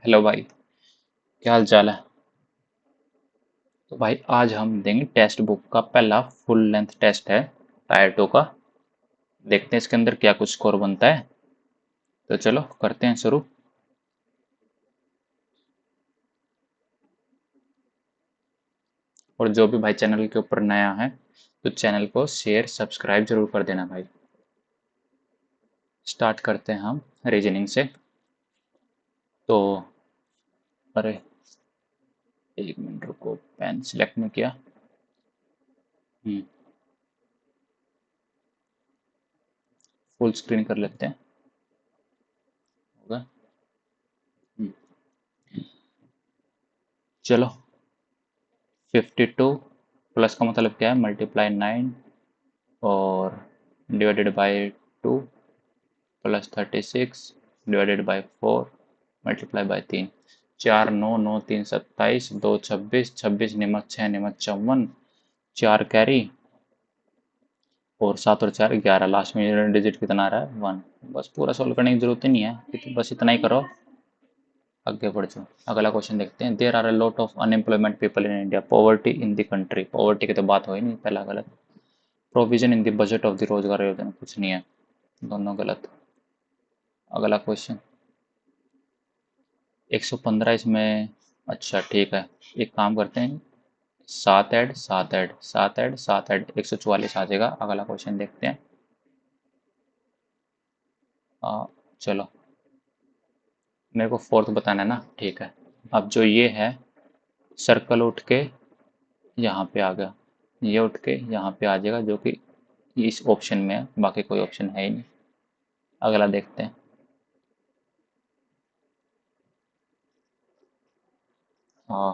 Hello भाई। क्या हाल चाल है? तो भाई आज हम देंगे टेक्स्ट बुक का पहला फुल लेंथ टेस्ट है टायर 2 का। देखते हैं इसके अंदर क्या कुछ स्कोर बनता है। तो चलो करते हैं शुरू। और जो भी भाई चैनल के ऊपर नया है तो चैनल को शेयर सब्सक्राइब जरूर कर देना भाई। स्टार्ट करते हैं हम रीजनिंग से। तो अरे एक मिनट रुको, पेन सिलेक्ट नहीं किया। हम्म, फुल स्क्रीन कर लेते हैं। होगा। हम्म, चलो 52 प्लस का मतलब क्या है? मल्टीप्लाई 9 और divided by 2 plus 36 divided by 4 multiply by 3। 4 9 9 3 27 2 26 26 निमक 6 निमक 54 4 कैरी और 7 और 4 11। लास्ट में डिजिट कितना आ रहा है? 1। बस पूरा सॉल्व करने की जरूरत ही नहीं है, बस इतना ही करो, आगे बढ़ जाओ। अगला क्वेश्चन देखते हैं। There are a lot of unemployment people in India, poverty in the country. Poverty की तो बात हो ही नहीं, पहला गलत। Provision in the budget of the Rozgar Yojana, कुछ नहीं है, दोनों गलत। अगला क्वेश्चन 115 इसमें। अच्छा ठीक है, एक काम करते हैं, 7 ऐड 7 ऐड 7 ऐड 7 ऐड 144 आ जाएगा। अगला क्वेश्चन देखते हैं। चलो मेरे को फोर्थ बताना है ना, ठीक है। अब जो ये है, सर्कल उठ के यहाँ पे आ गया, ये उठ के यहाँ पे आ जाएगा, जो कि इस ऑप्शन में है, बाकी कोई ऑप्शन है ही नहीं। अगला देखते हैं। हाँ।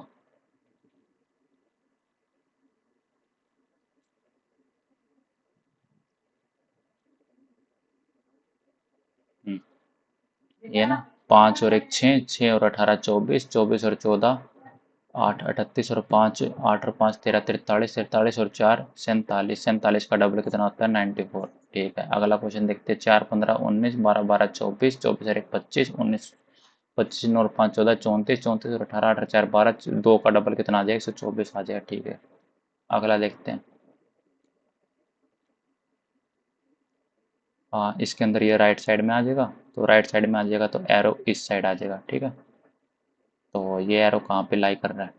हम्म, ये ना, 5 और 1 6, 6 और 18 24, 24 और 14 8, 38 और 5 8 और 5 13 43, 43 और 4 47, 47 का डबल कितना होता है? 94। ठीक है, अगला क्वेश्चन देखते हैं। 4 15 19 12 12 24, 24 और 1 25, 19 25 और 5 14 34, 34 और 18 18 4 12, 2 का डबल कितना आ जाएगा? 124 आ जाएगा। ठीक है, अगला देखते हैं। हाँ, इसके अंदर ये राइट साइड में आ जाएगा, तो राइट साइड में आ जाएगा तो एरो इस साइड आ जाएगा। ठीक है, तो ये एरो कहाँ पे लाई कर रहा है?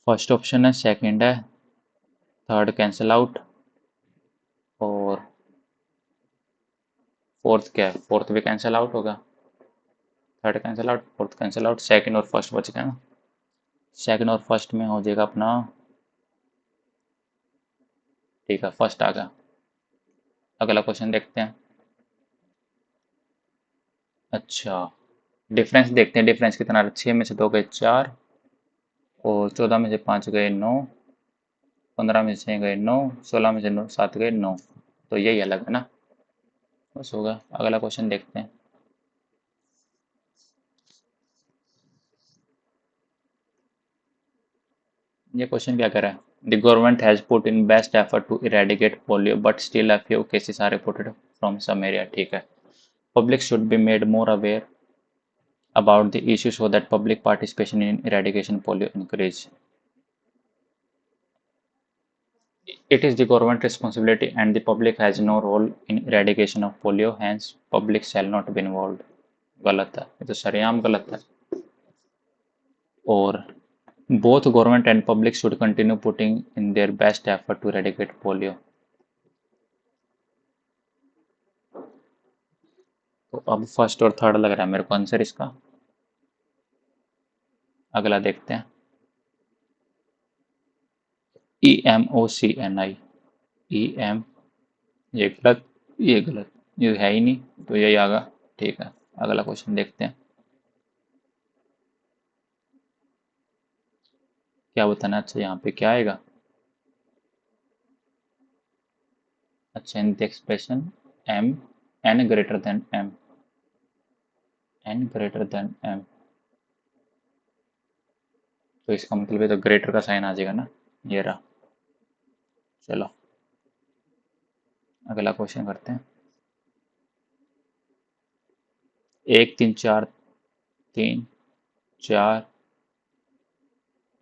फर्स्ट ऑप्शन है, सेकंड है, थर्ड कैंसिल आउट, और फोर्थ क्या है? फोर्थ भी कैंसिल आउट होगा। Third cancel out, fourth cancel out, second और फर्स्ट बच गया ना। सेकंड और फर्स्ट में हो जाएगा अपना। ठीक है, फर्स्ट आ गया। अगला क्वेश्चन देखते हैं। अच्छा, डिफरेंस देखते हैं, डिफरेंस कितना रहा? 6 में से 2 गए 4, और 14 में से 5 गए 9, 15 में से 6 गए 9, 16 में से 7 गए 9। तो यही अलग है ना, बस होगा। अगला क्वेश्चन देखते हैं। ये क्वेश्चन क्या कर रहा है? The government has put in best effort to eradicate polio but still a few cases are reported from some area. ठीक है, public should be made more aware about the issue so that public participation in eradication polio increase. It is the government responsibility and the public has no role in eradication of polio, hence public shall not be involved. गलत है, ये तो सरेआम गलत है। और both government and public should continue putting in their best effort to eradicate polio. तो अब फर्स्ट और थर्ड लग रहा है मेरे को आंसर इसका। अगला देखते हैं। EMOCNI, ई एम, ये गलत, ये गलत, ये है ही नहीं, तो यही आगा। ठीक है, अगला क्वेश्चन देखते हैं। क्या बताना? अच्छा, यहाँ पे क्या आएगा? अच्छा, in the expression M N greater than M, N greater than M, तो इसका मतलब है तो ग्रेटर का साइन आ जाएगा ना, ये रहा। चलो अगला क्वेश्चन करते हैं। एक 3 4 3 4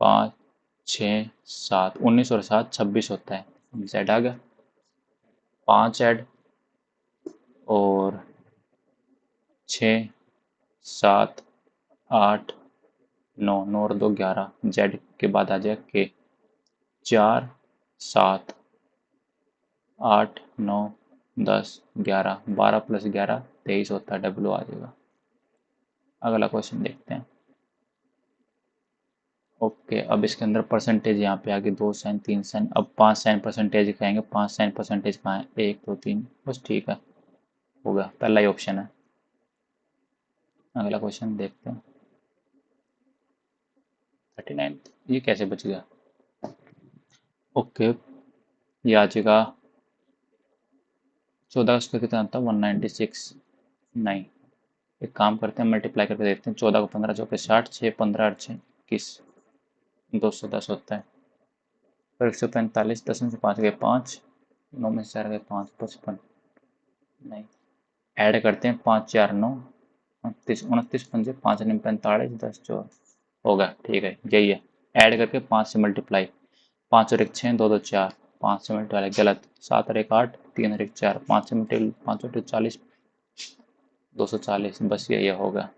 5 6 7 19 और 7 26 होता है। जेड आ गया। 5 ऐड और 6 7 8 9 9 और 2 11 जेड के बाद आ जाएगा के। 4 7 8 9 10 11 12 प्लस 11 23 होता है, डब्ल्यू आ जाएगा। अगला क्वेश्चन देखते हैं। ओके, अब इसके अंदर परसेंटेज यहाँ पे आगे 2 साइन 3 साइन, अब 5 साइन परसेंटेज खाएंगे। 5 साइन परसेंटेज कहाँ है? 1 2 3, बस ठीक है, होगा, पहला ही ऑप्शन है। अगला क्वेश्चन देखते हैं। 39, ये कैसे बच गया? ओके, ये आ जाएगा 14 का स्क्वायर कितना था? 196। नहीं, एक काम करते हैं, मल्टीप्लाई करके देखते हैं। 14 को 15 चौके 60, 6 15 8 6 21, 210 होता है। फिर 145, 10 में से 5 गए 5, 9 में से 4 गए 5, 55। नहीं, ऐड करते हैं। 5 4 9, 29 29 पंजे 5 9 45, 10 4 होगा, ठीक है, यही है। ऐड करके 5 से मल्टीप्लाई, 5 और 1 6, 2 2 4, 5 से मल्टीप्लाई गलत, 7 और 1 8, 3 और 1 4, 5 से मल्टीप्लाई 5 और 40, 240, बस यही होगा।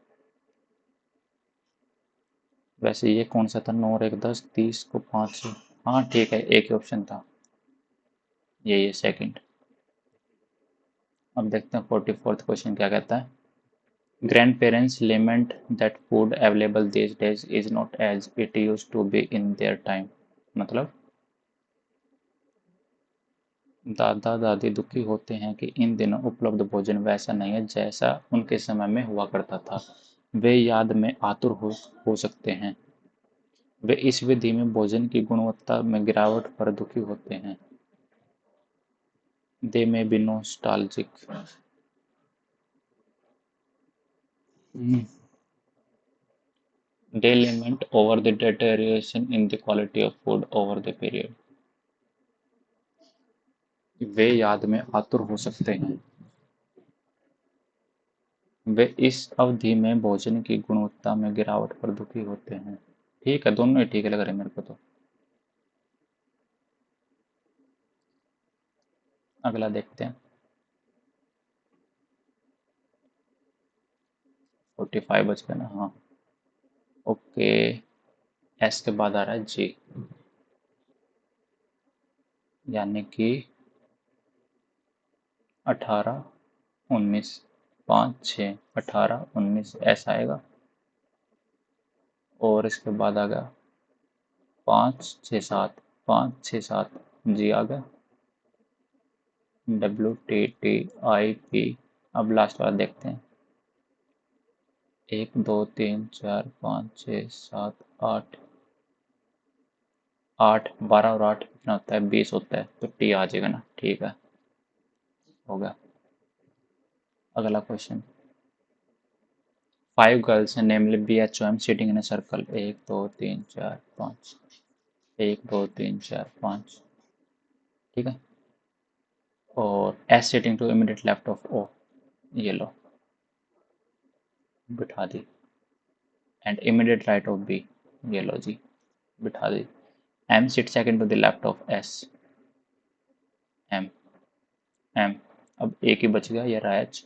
वैसे ये कौन सा था? 9 और 1 10, 30 को 5 से, हाँ ठीक है, एक ही ऑप्शन था, यही है सेकंड। अब देखते हैं 44th क्वेश्चन क्या कहता है। Grand parents lament that food available these days is not as it used to be in their time। मतलब दादा दादी दुखी होते हैं कि इन दिनों उपलब्ध भोजन वैसा नहीं है जैसा उनके समय में हुआ करता था। वे याद में आतुर हो सकते हैं। वे इस विधि में भोजन की गुणवत्ता में गिरावट पर दुखी होते हैं। They may be nostalgic। They lament over the deterioration in the quality of food over the period। वे याद में आतुर हो सकते हैं। वे इस अवधि में भोजन की गुणवत्ता में गिरावट पर दुखी होते हैं। ठीक है, दोनों ही ठीक लग रहे हैं मेरे को तो। अगला देखते हैं। 45 बच गया ना? हाँ, ओके। एस के बाद आ रहा है जी, यानी कि 18 19 5 6 18 19 ऐसा आएगा। और इसके बाद आ गया 5 6 7 5 6 7 जी आ गया। W T T I P. अब लास्ट वाला देखते हैं। 1 2 3 4 5 6 7 8 8 12 और 8 कितना होता है? 20 होता है, तो टी आ जाएगा ना? ठीक है, होगा। अगला क्वेश्चन। 5 गर्ल्स हैं नेमली BHOM sitting in a circle. 1 2 3 4 5, 1 2 3 4 5, ठीक है। और S sitting to immediate left of O, ये लो बिठा दी। And immediate right of B, ये लो जी, बिठा दी। M sit second to the left of S, M M. अब एक ही बच गया, ये रहा H.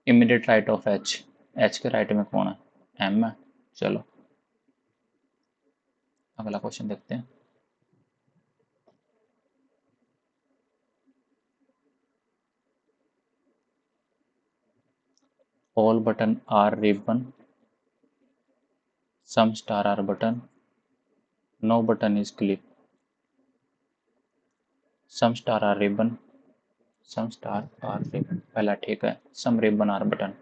Immediate right of H, H के राइट में कौन है? एम है। चलो अगला क्वेश्चन देखते हैं। All button are ribbon, some star are button, no button is clip. Some star are ribbon, some star are ribbon पहला ठीक है। सम रिबन आर बटन,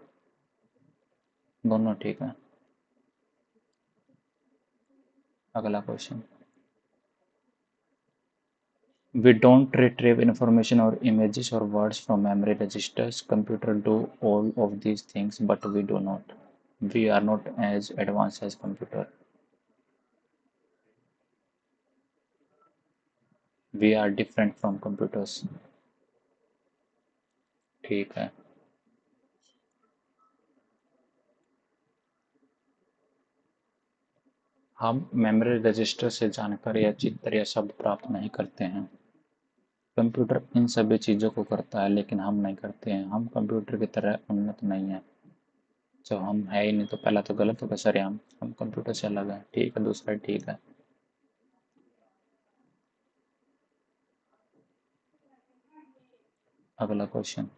दोनों ठीक है। अगला question. We don't retrieve information or images or words from memory registers. Computer do all of these things, but we do not. We are not as advanced as computer. We are different from computers। ठीक है। हम memory register से जानकारी या चित्र या शब्द प्राप्त नहीं करते हैं। कंप्यूटर इन सभी चीज़ों को करता है, लेकिन हम नहीं करते हैं। हम कंप्यूटर की तरह उन्नत नहीं हैं। जब हम है ही नहीं तो पहला तो गलत होगा सर। हम कंप्यूटर से अलग है। ठीक है, दूसरा ठीक है। अगला क्वेश्चन।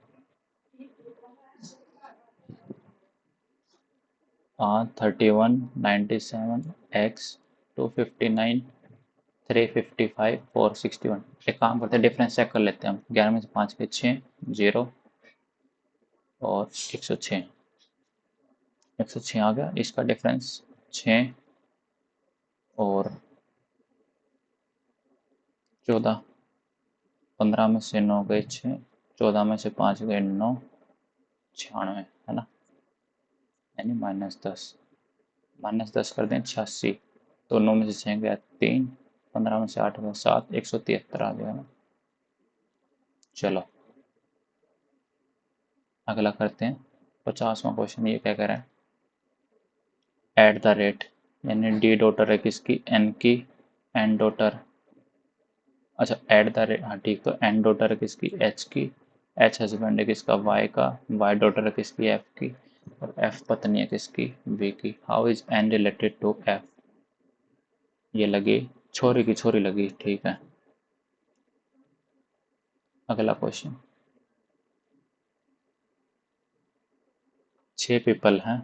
31, 97, x, 259, 355, 461। एक काम करते हैं, डिफरेंस चेक कर लेते हैं हम। 11 में से 5 के 6, 0 और 106। 106 आ गया। इसका डिफरेंस 6 और 14। 15 में से 9 गए 6, 14 में से 5 गए 9, 96 है ना, यानी -10। -10 कर दें 86। तो 9 में से 6 गया 3, 15 में से 8 गया 7, 173 आ गया ना। चलो अगला करते हैं। 50वां क्वेश्चन ये क्या कह रहा है? एट द रेट, यानी डी डॉटर है किसकी? एन की। एन डॉटर, अच्छा एट द रेट, हाँ ठीक। तो एन डॉटर है किसकी? एच की। एच हस्बैंड है किसका? वाई का। वाई डॉटर है किसकी? एफ की। और एफ पत्नी है किसकी? वी की। How is N related to F? ये लगी छोरी की छोरी लगी, ठीक है। अगला क्वेश्चन। 6 पीपल हैं,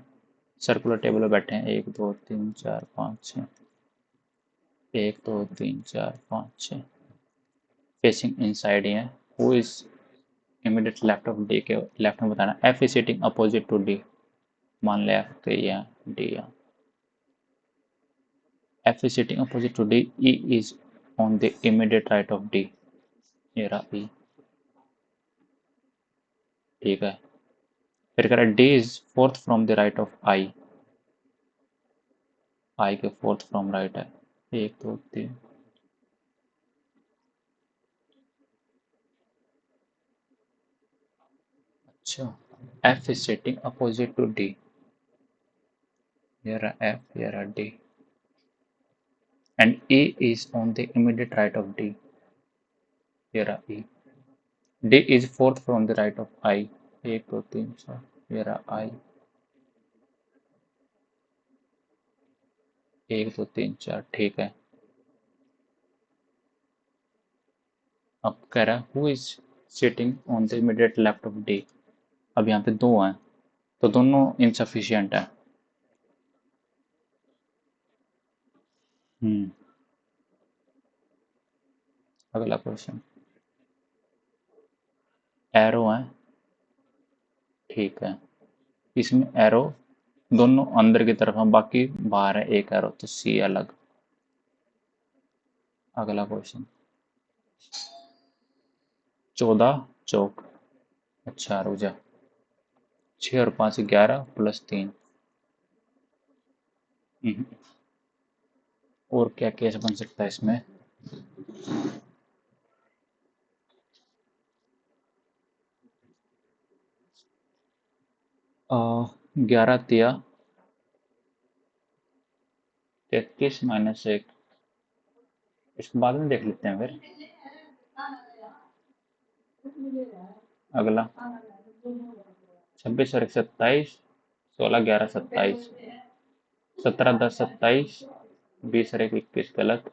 सर्कुलर टेबल पर बैठे हैं। 1 2 3 4 5 6। 1 2 3 4 5 6 फेसिंग इनसाइड ही है। Who is immediate left of D के लेफ्ट में बताना। F is sitting opposite to D. मान लिया एफ के या डी या F is sitting opposite to D. E is on the immediate right of D. ये रहा ई, ठीक है। फिर कह रहा है D is fourth from the right of I. I के फोर्थ फ्रॉम राइट है। 1 2 3। अच्छा, F is sitting opposite to D. ये रहा एफ, ये रहा D, and E is on the immediate right of D. Here E. D is fourth from the right of I. 1 2 3 4। Here I। 1 2 3 4, ठीक है। अब कह रहा है who is sitting on the immediate left of D. अब यहाँ पे 2 हैं तो दोनों इनसफिशियंट है। हम्म। अगला क्वेश्चन। एरो है, ठीक है। इसमें एरो दोनों अंदर की तरफ है, बाकी बाहर है एक एरो, तो सी अलग। अगला क्वेश्चन। 14 चौक। अच्छा रुक जा। 6 और 5 11 प्लस 3। और क्या केस बन सकता है इसमें? 11 तिया 33 -1। इसको बाद में देख लेते हैं फिर। अगला 26 और 1 27, 16 11 27, 17 10 27, 20 और 1 21 गलत,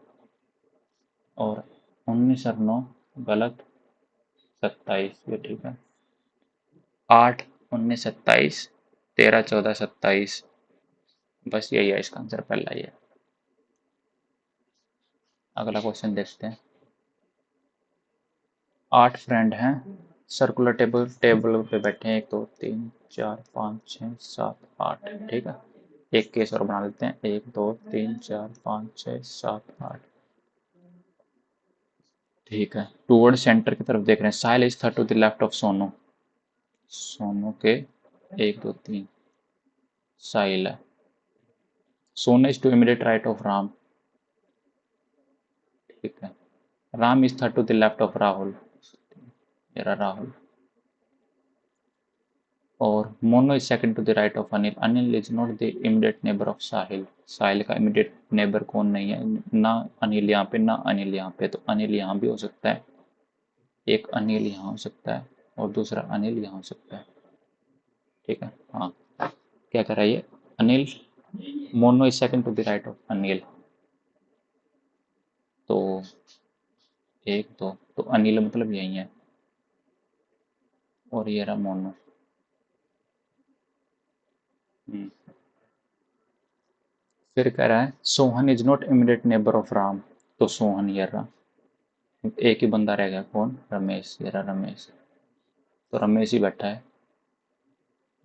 और 19 और 9 गलत, 27 ये ठीक है। 8 19 27, 13 14 27। बस यही है इसका आंसर, पहला ही है। अगला क्वेश्चन देखते हैं। 8 फ्रेंड हैं, सर्कुलर टेबल टेबल पे बैठे हैं। 1 2 3 4 5 6 7 8, ठीक है। एक केस और बना लेते हैं। 1 2 3 4 5 6 7 8, ठीक है। टूवर्ड सेंटर की तरफ देख रहे हैं। Sahil is third to the left of Sonu. Sonu के 1 2 3 साहिल है। Sonu is to immediate right of Ram, ठीक है। Ram is third to the left of Rahul. मेरा राहुल। और Mono is second to the right of Anil. Anil is not the immediate neighbour of Sahil. Sahil का इमीडिएट नेबर कौन नहीं है? ना अनिल यहाँ पे, ना अनिल यहाँ पे, तो अनिल यहाँ भी हो सकता है। एक अनिल यहाँ हो सकता है और दूसरा अनिल यहाँ हो सकता है। ठीक है, हाँ, क्या कर रहा है ये? Anil, Mono is second to the right of Anil. तो एक दो, तो अनिल मतलब यही है और ये रहा मोनो। हम्म। फिर कह रहा है Sohan is not immediate neighbour of Ram. तो सोहन ये रहा, एक ही बंदा रह गया, कौन? रमेश। ये रहा रमेश, तो रमेश ही बैठा है।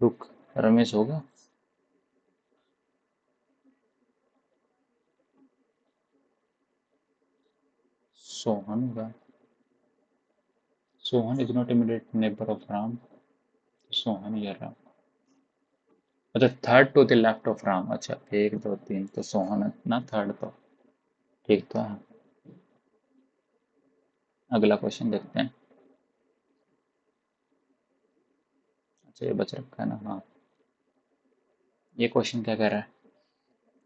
रुक, रमेश होगा? सोहन होगा। Sohan is not immediate neighbour of Ram. Sohan ये रहा। अच्छा, third to the left of Ram. अच्छा, एक दो तीन, तो सोहन है ना थर्ड, तो ठीक तो है। अगला क्वेश्चन देखते हैं। अच्छा, ये बच रखा है ना? हाँ, ये क्वेश्चन क्या कह रहा है?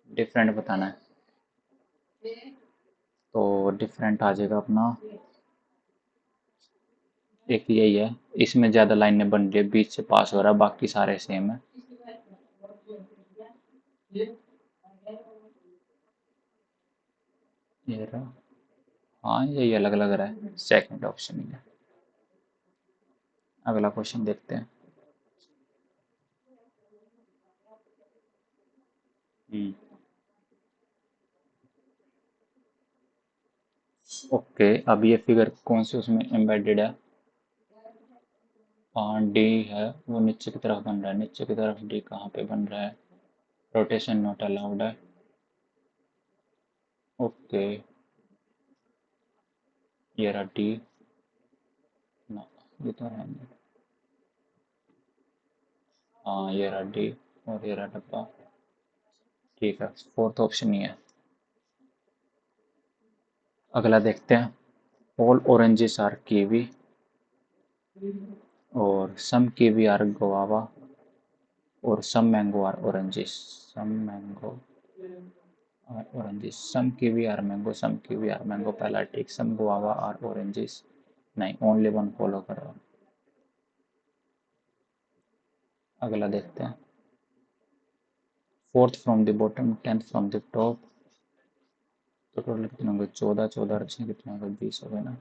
डिफरेंट बताना है। तो डिफरेंट आ जाएगा अपना, एक यही है, इसमें ज़्यादा लाइनें बन रही है, बीच से पास हो रहा है, बाकी सारे सेम है। ये रहा। हाँ, यही अलग अलग रहा है, सेकंड ऑप्शन ही है। अगला क्वेश्चन देखते हैं। हम्म, ओके, अब ये फिगर कौन से उसमें एम्बेडेड है? डी है, वो नीचे की तरफ बन रहा है। नीचे की तरफ डी कहाँ पे बन रहा है? रोटेशन नॉट अलाउड है। ओके, ये रहा डी ना, ये तो है नहीं। हाँ, ये रहा डी और ये रहा डब्बा। ठीक है, फोर्थ ऑप्शन ही है। अगला देखते हैं। ऑल ऑरेंजेस आर कीवी और सम कीवी आर गुआवा और some mango are oranges. Some mango are oranges, some kiwi are mango, some kiwi are mango पहला ठीक, सम गुआवा आर ऑरेंजेस नहीं, ओनली वन फॉलो करो। अगला देखते हैं। Fourth from the bottom, tenth from the top. तो total कितने होंगे? 14, 14 और 6 कितने होंगे? 20 हो गए ना?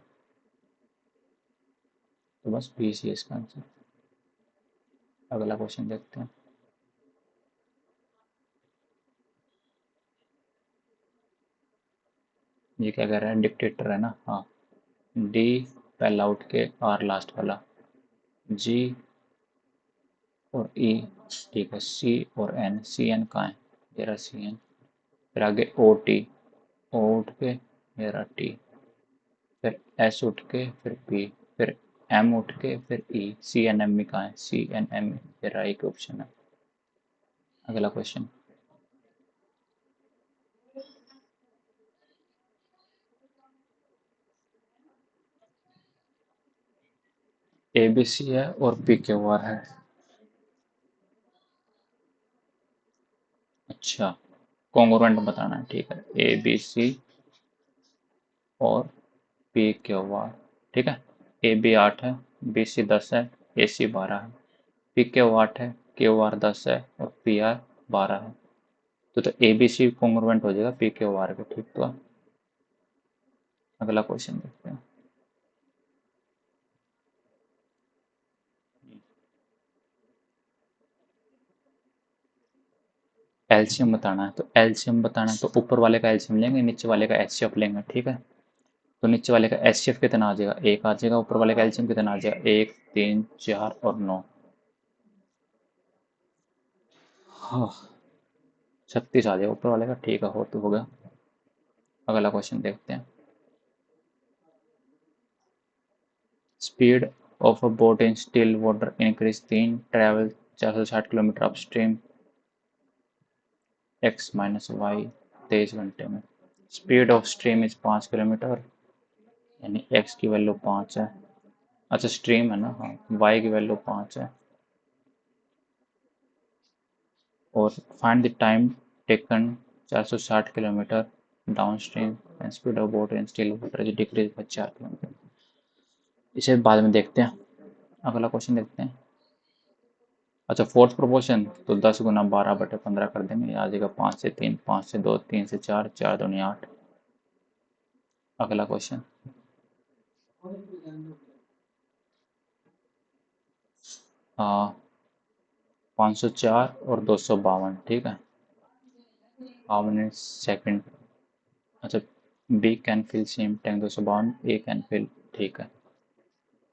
तो बस 20 ही है इसका आंसर। अगला क्वेश्चन देखते हैं। ये क्या कह रहा है? डिक्टेटर है ना? हाँ, डी पहला उठ के, आर लास्ट वाला, जी और ई, ठीक है, सी और एन। सी एन कहाँ है? ये रहा सी एन। फिर आगे ओ टी, ओ उठ के, ये रहा टी। फिर एस उठ के, फिर पी, फिर एम उठ के, फिर ई। सी एन एम में कहाँ है? सी एन एम में, ये रहा एक ऑप्शन है। अगला क्वेश्चन। ए बी सी है और पी क्यू आर है। अच्छा, कॉन्ग्रुएंट बताना है, ठीक है। ए बी सी और पी क्यू आर, ठीक है। ए बी 8 है, बी सी 10 है, ए सी 12 है, पी क्यू 8 है, क्यू आर 10 है और पी आर 12 है। तो ए बी सी कॉन्ग्रुएंट हो जाएगा पी क्यू आर के, ठीक तो है। अगला क्वेश्चन देखते हैं। एलसीएम बताना है, तो एलसीएम बताना है तो ऊपर वाले का एलसीएम लेंगे, नीचे वाले का एचसीएफ लेंगे, ठीक है। तो नीचे वाले का एचसीएफ कितना आ जाएगा? एक आ जाएगा। ऊपर वाले का एलसीएम कितना आ जाएगा? 1, 3, 4 और 9। हाँ, 36 आ जाएगा ऊपर वाले का, ठीक है, हो तो हो गया। अगला क्वेश्चन देखते हैं। Speed of a boat in still water increase 3 travel 460 kilometre upstream X minus Y 23 घंटे में। Speed of stream is 5 kilometre, यानी एक्स की वैल्यू 5 है। अच्छा, स्ट्रीम है ना? हाँ, वाई की वैल्यू 5 है। और find the time taken 460 kilometre down stream and speed of boat in still water is decrease by 4 kilometre. इसे बाद में देखते हैं। अगला क्वेश्चन देखते हैं। अच्छा, फोर्थ प्रोपोर्शन तो 10 गुना 12/15 कर देंगे, आ जाएगा 5 से 3, 5 से 2, 3 से 4, 4 दूनी 8। अगला क्वेश्चन 504 और 252, ठीक है। हाउ मेनी सेकंड, अच्छा B can fill same tank 252, A can fill, ठीक है।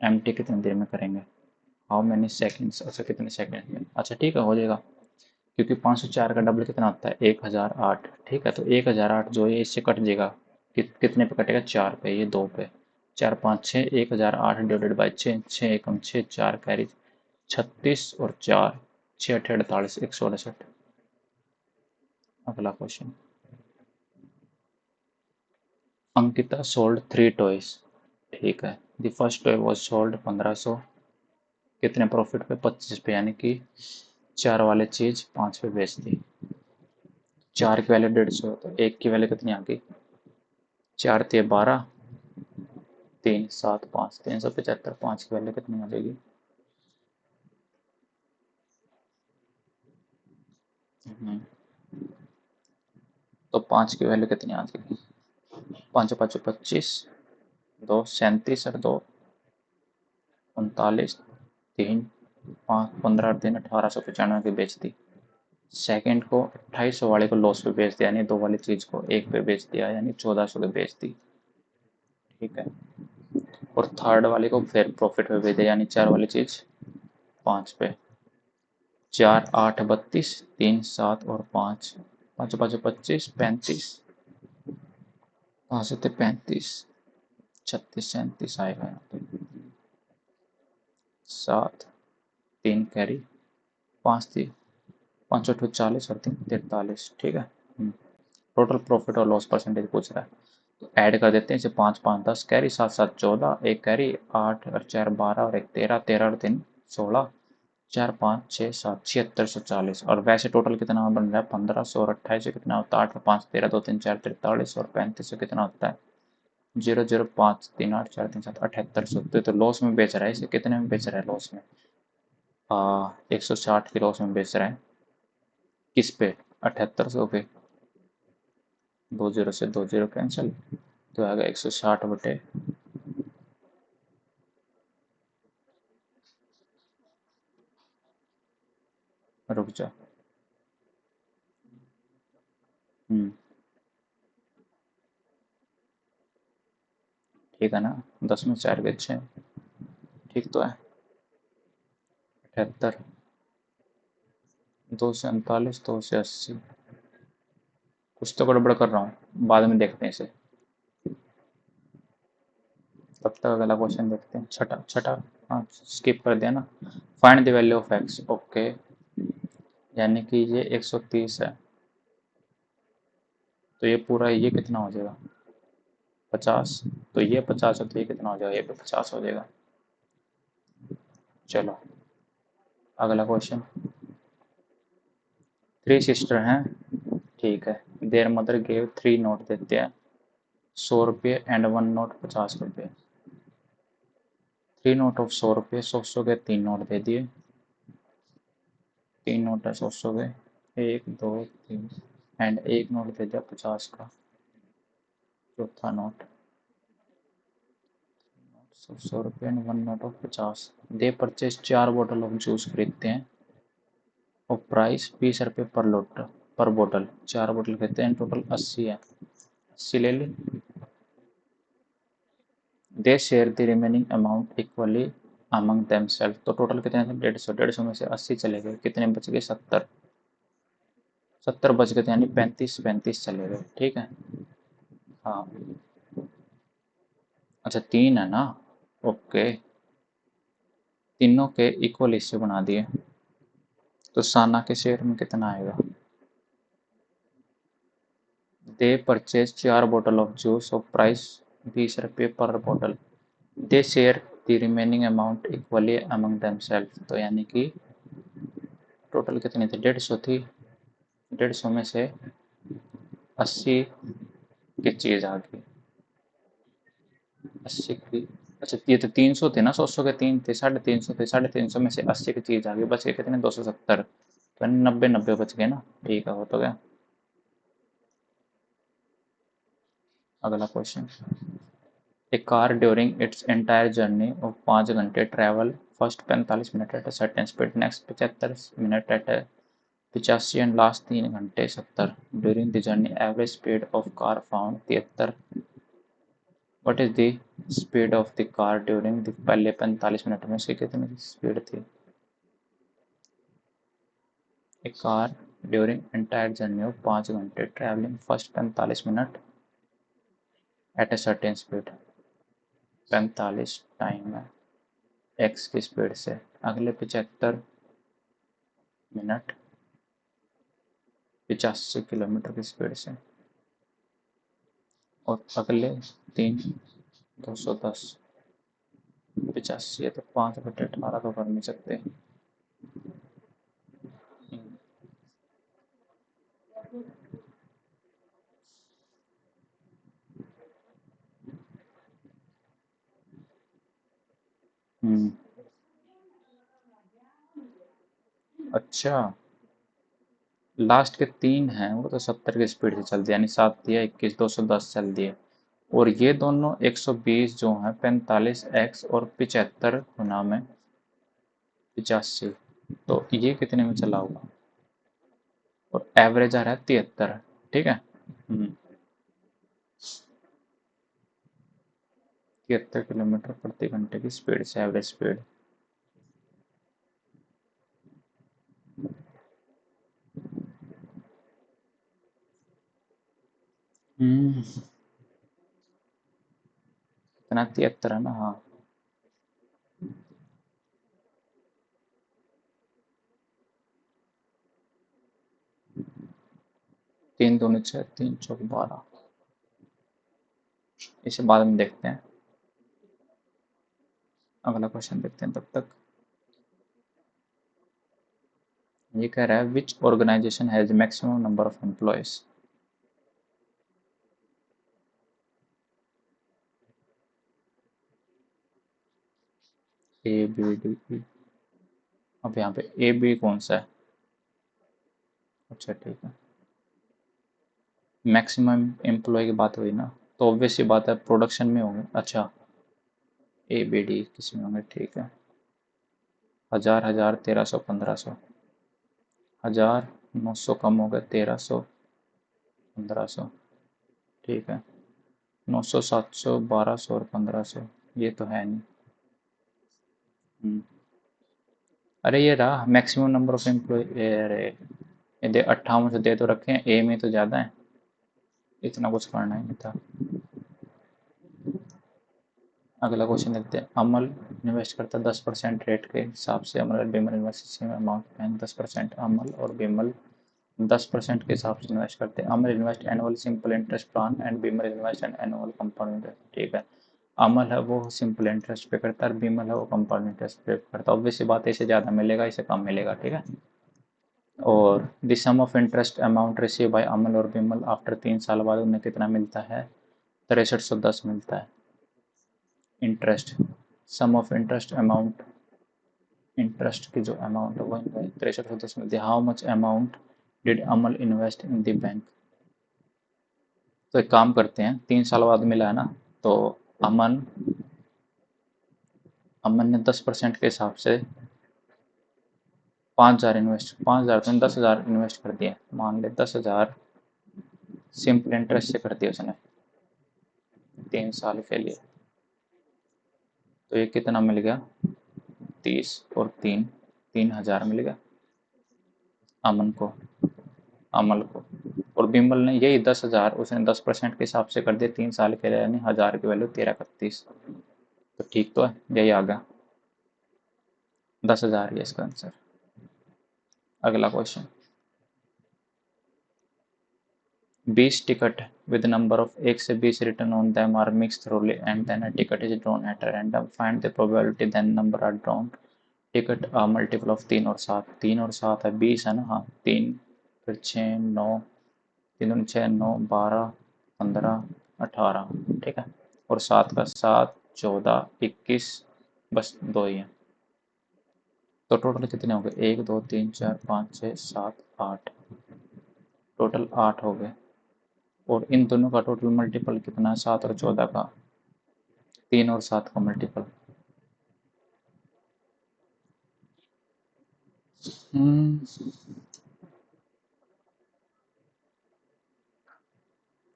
एम टी कितनी देर में करेंगे, हाउ मेनी सेकंड्स, अच्छा कितने सेकंड में, अच्छा ठीक है हो जाएगा, क्योंकि 504 का डबल कितना होता है 1008, ठीक है। तो 1008 जो है इससे कट जाएगा, कितने पे कटेगा 4 पे, ये 2 पे, 4 5 6, 1008 डिवाइडेड बाई 6, 6 एकम 6, 4 कैरी 36 और 4 6 8 48 168। अगला क्वेश्चन, अंकिता सोल्ड 3 टॉयज, ठीक है। The first toy was sold 1500, कितने प्रॉफिट पे 25 पे, यानी कि 4 वाले चीज 5 पे बेच दी। 4 की वैल्यू 150, तो 1 की वैल्यू कितनी आ गई, 4 × 12, 3 7 5 375, 5 की वैल्यू कितनी आ जाएगी, तो 5 की वैल्यू कितनी आ जाएगी, 5 5 25, 2 37 और 2 39, 3 5 15 3 1895 की बेच दी। सेकंड को 2800 वाले को लॉस पे बेच दिया, यानी 2 वाली चीज को 1 पे बेच दिया, यानी 1400 की बेच दी, ठीक है। और थर्ड वाले को फिर प्रॉफिट पे बेच दिया, यानी 4 वाली चीज 5 पे, 4 8 32, 3 7 और 5 5 5 25 35, 5 से 35 36 37 आएगा यहाँ पे, 7 3 कैरी 5 थी, 5 8 40 और 3 43, ठीक है। टोटल प्रॉफिट और लॉस परसेंटेज पूछ रहा है, तो ऐड कर देते हैं इसे, 5 5 10 कैरी, 7 7 14, 1 कैरी, 8 और 4 12 और 1 13, 13 और 3 16, 4 5 6 7 7640। और वैसे टोटल कितना बन रहा है 1500, और 28 से कितना होता है 8 और 5 13 2 3 4 43, और 35 से कितना होता है 0 0 5 3 8 4 3 7 7800। तो लॉस में बेच रहा है, इसे कितने में बेच रहा है लॉस में, 160 के लॉस में बेच रहा है, किस पे 7800 पे, 2 0 से 2 0 कैंसिल, तो आएगा 160 बटे, रुक जा, ठीक है ना, 10 में 4 के 6, ठीक तो है। 78, 2 से 39, 2 से 80, कुछ तो गड़बड़ कर रहा हूँ, बाद में देखते हैं इसे, तब तक अगला क्वेश्चन देखते हैं। छठा छठा, हाँ स्किप कर दिया ना। Find the value of x, okay, यानी कि ये 130 है, तो ये पूरा ये कितना हो जाएगा 50, तो ये 50 है, तो ये कितना हो जाएगा, ये भी 50 हो जाएगा। चलो अगला क्वेश्चन, 3 सिस्टर हैं, ठीक है। देयर मदर गेव 3 नोट देते हैं 100 रुपये एंड 1 नोट 50 रुपये। 3 नोट ऑफ 100 रुपये, 100 के 3 नोट दे दिए, 3 नोट है 100 के, 1 2 3, एंड 1 नोट दे दिया 50 का, चौथा नोट, 100 रुपये and 1 note of 50। They purchase 4 बोतल ऑफ जूस खरीदते हैं और प्राइस 20 रुपये पर बोतल, 4 बोतल खरीदते हैं, टोटल 80 है, 80 ले ली। They share the remaining amount equally among themselves, तो टोटल कितने थे 150, 150 में से 80 चले गए, कितने बच गए 70, 70 बच गए थे, यानी 35 35 चले गए, ठीक है। हाँ अच्छा 3 है ना, ओके, तीनों के इक्वल हिस्से बना दिए, तो साना के शेयर में कितना आएगा, दे परचेज 4 बोतल ऑफ जूस ऑफ प्राइस 20 रुपये पर बोतल, they share the remaining amount equally among themselves, तो यानी कि टोटल कितनी थी 150 थी, 150 में से 80 की चीज़ आ गई, 80 की, अच्छा ये तो 300 थे ना, 100 के 3 थे, 350 थे, 350 में से 80 की चीज़ आ गई, बच गए कितने, 270, तो 90 बच गए ना, ठीक है, हो तो गया। अगला question, a car during its entire journey of 5 घंटे travel first 45 minute at a certain speed, next 75 minute at 85 and last 3 घंटे 70, during the journey average speed of car found 73, what is the speed of the car during the पहले 45 minute में से कितनी speed थी। A car during entire journey of 5 घंटे travelling first 45 minute eight a certain speed, 45 time है X की speed से, अगले 75 मिनट 85 किलोमीटर की स्पीड से, और अगले 210, 85 है तो 5/18 तो कर नहीं सकते। हम्म, अच्छा, लास्ट के 3 हैं वो तो 70 की स्पीड से चल दिया, यानी 7 दिया, 21, 210 चल दिए, और ये दोनों 120 जो हैं 45 एक्स और 75 गुना में 85, तो ये कितने में चला होगा, और एवरेज आ रहा है 73, ठीक है। 73 किलोमीटर प्रति घंटे की स्पीड से एवरेज स्पीड। कितना, 73 है ना, हाँ। 3 दूनी 6, 3 चौक 12, इसे बाद में देखते हैं, अगला क्वेश्चन देखते हैं तब तक। ये कह रहा है which organisation has maximum number of employees. A B D E, अब यहाँ पे ए बी कौन सा है, अच्छा ठीक है, मैक्सिमम एम्प्लॉय की बात हुई ना, तो ऑब्वियस सी बात है प्रोडक्शन में होंगे, अच्छा ए बी डी किस में होंगे, ठीक है, 1000, 1000, 1300, 1500, 1000, 900 कम हो गए, 1300, 1500, ठीक है, 900, 700, 1200 और 1500, ये तो है नहीं। हम्म, अरे ये रहा मैक्सिमम नंबर ऑफ एम्प्लॉय, अरे ये दे 58 से दे तो रखे हैं, ए में तो ज़्यादा है, इतना कुछ करना ही नहीं था। अगला क्वेश्चन देखते हैं, अमल इन्वेस्ट करता है 10% रेट के हिसाब से, अमल और Bimal invest same amount paying 10%, Amal और बिमल 10% के हिसाब से इन्वेस्ट करते हैं, Amal invest annual simple interest plan and Bimal invest and annual compound interest, ठीक है, अमल है वो सिंपल इंटरेस्ट पे करता है और बिमल है वो कंपाउंड इंटरेस्ट पे करता है, ऑब्वियसली बात है, इसे ज़्यादा मिलेगा इसे कम मिलेगा, ठीक है। और the sum of interest amount receive by Amal और बिमल आफ्टर 3 साल बाद उन्हें कितना मिलता है, 6310 मिलता है। Interest, sum of interest amount, interest की जो अमाउंट है वो 6310 मिलती है। How much amount did Amal invest in the bank, तो एक काम करते हैं, 3 साल बाद मिला है ना, तो अमन अमन ने 10% के हिसाब से 5000 इन्वेस्ट, 5000 तो 10,000 इन्वेस्ट कर दिए, मान ले 10,000 सिंपल इंटरेस्ट से कर दिया उसने 3 साल के लिए, तो ये कितना मिल गया, 30 और 3, 3000 मिल गया अमन को, अमल को, और बिमल ने यही 10,000 उसने 10% के हिसाब से कर दिया 3 साल के लिए, यानी 1000 की वैल्यू 1331, तो ठीक तो है, यही आ गया 10,000 ही इसका आंसर। अगला question, 20 ticket with number of 1 से 20 return on them are mix thoroughly and then a ticket is drawn at a random, find the probability then number are drawn, ticket multiple of 3 और 7, 3 और 7 है 20 है ना, हाँ 3, फिर 6 9, 3 दूनी 6 9 12 15 18, ठीक है। और 7 का 7 14 21, बस 2 ही हैं। तो टोटल कितने हो गए? 1 2 3 4 5 6 7 8, टोटल 8 हो गए। और इन दोनों का टोटल मल्टीपल कितना है? 7 और 14 का, 3 और 7 का मल्टीपल।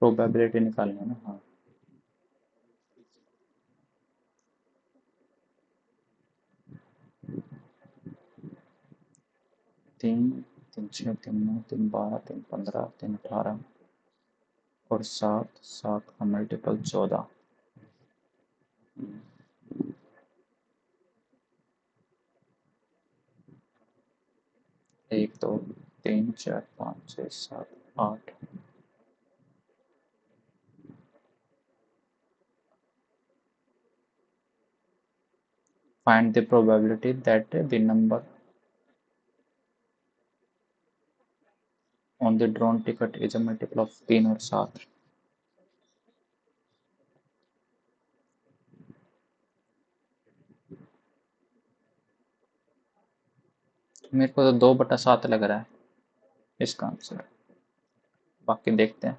प्रोबेबिलिटी निकालनी है ना? हाँ, 3 3 6 3 9 3 12 3 15 3 18 और 7 7 का multiple 14। 1 2 3 4 5 6 7 8। Find the probability that the number on the drawn ticket is a multiple of 3 और 7। मेरे को तो 2/7 लग रहा है इसका आंसर, बाकी देखते हैं।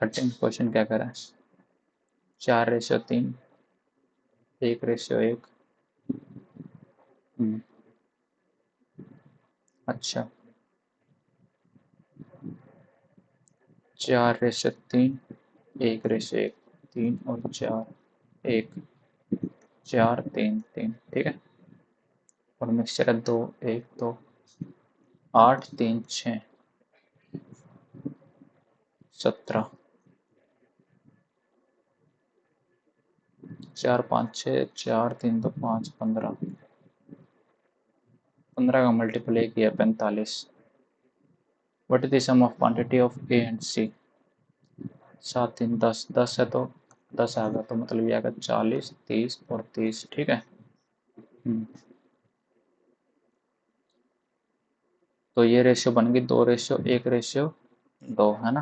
13 क्वेश्चन क्या करा है? 4:3, 1:1। अच्छा, 4:3, 1:1, 3 और 4, 1 4 3 3, ठीक है। और मिक्सचर है 2 1 2 8 3 6 17, 4 5 6 4 3 2 5 15, 15 का मल्टीपल एक ही है 45। What is the sum of quantity of A and C? 7 3 10, 10 है तो 10 आ गया, तो मतलब ये आएगा 40 30 और 30, ठीक है। तो ये रेशियो बन गई 2:1:2, है ना?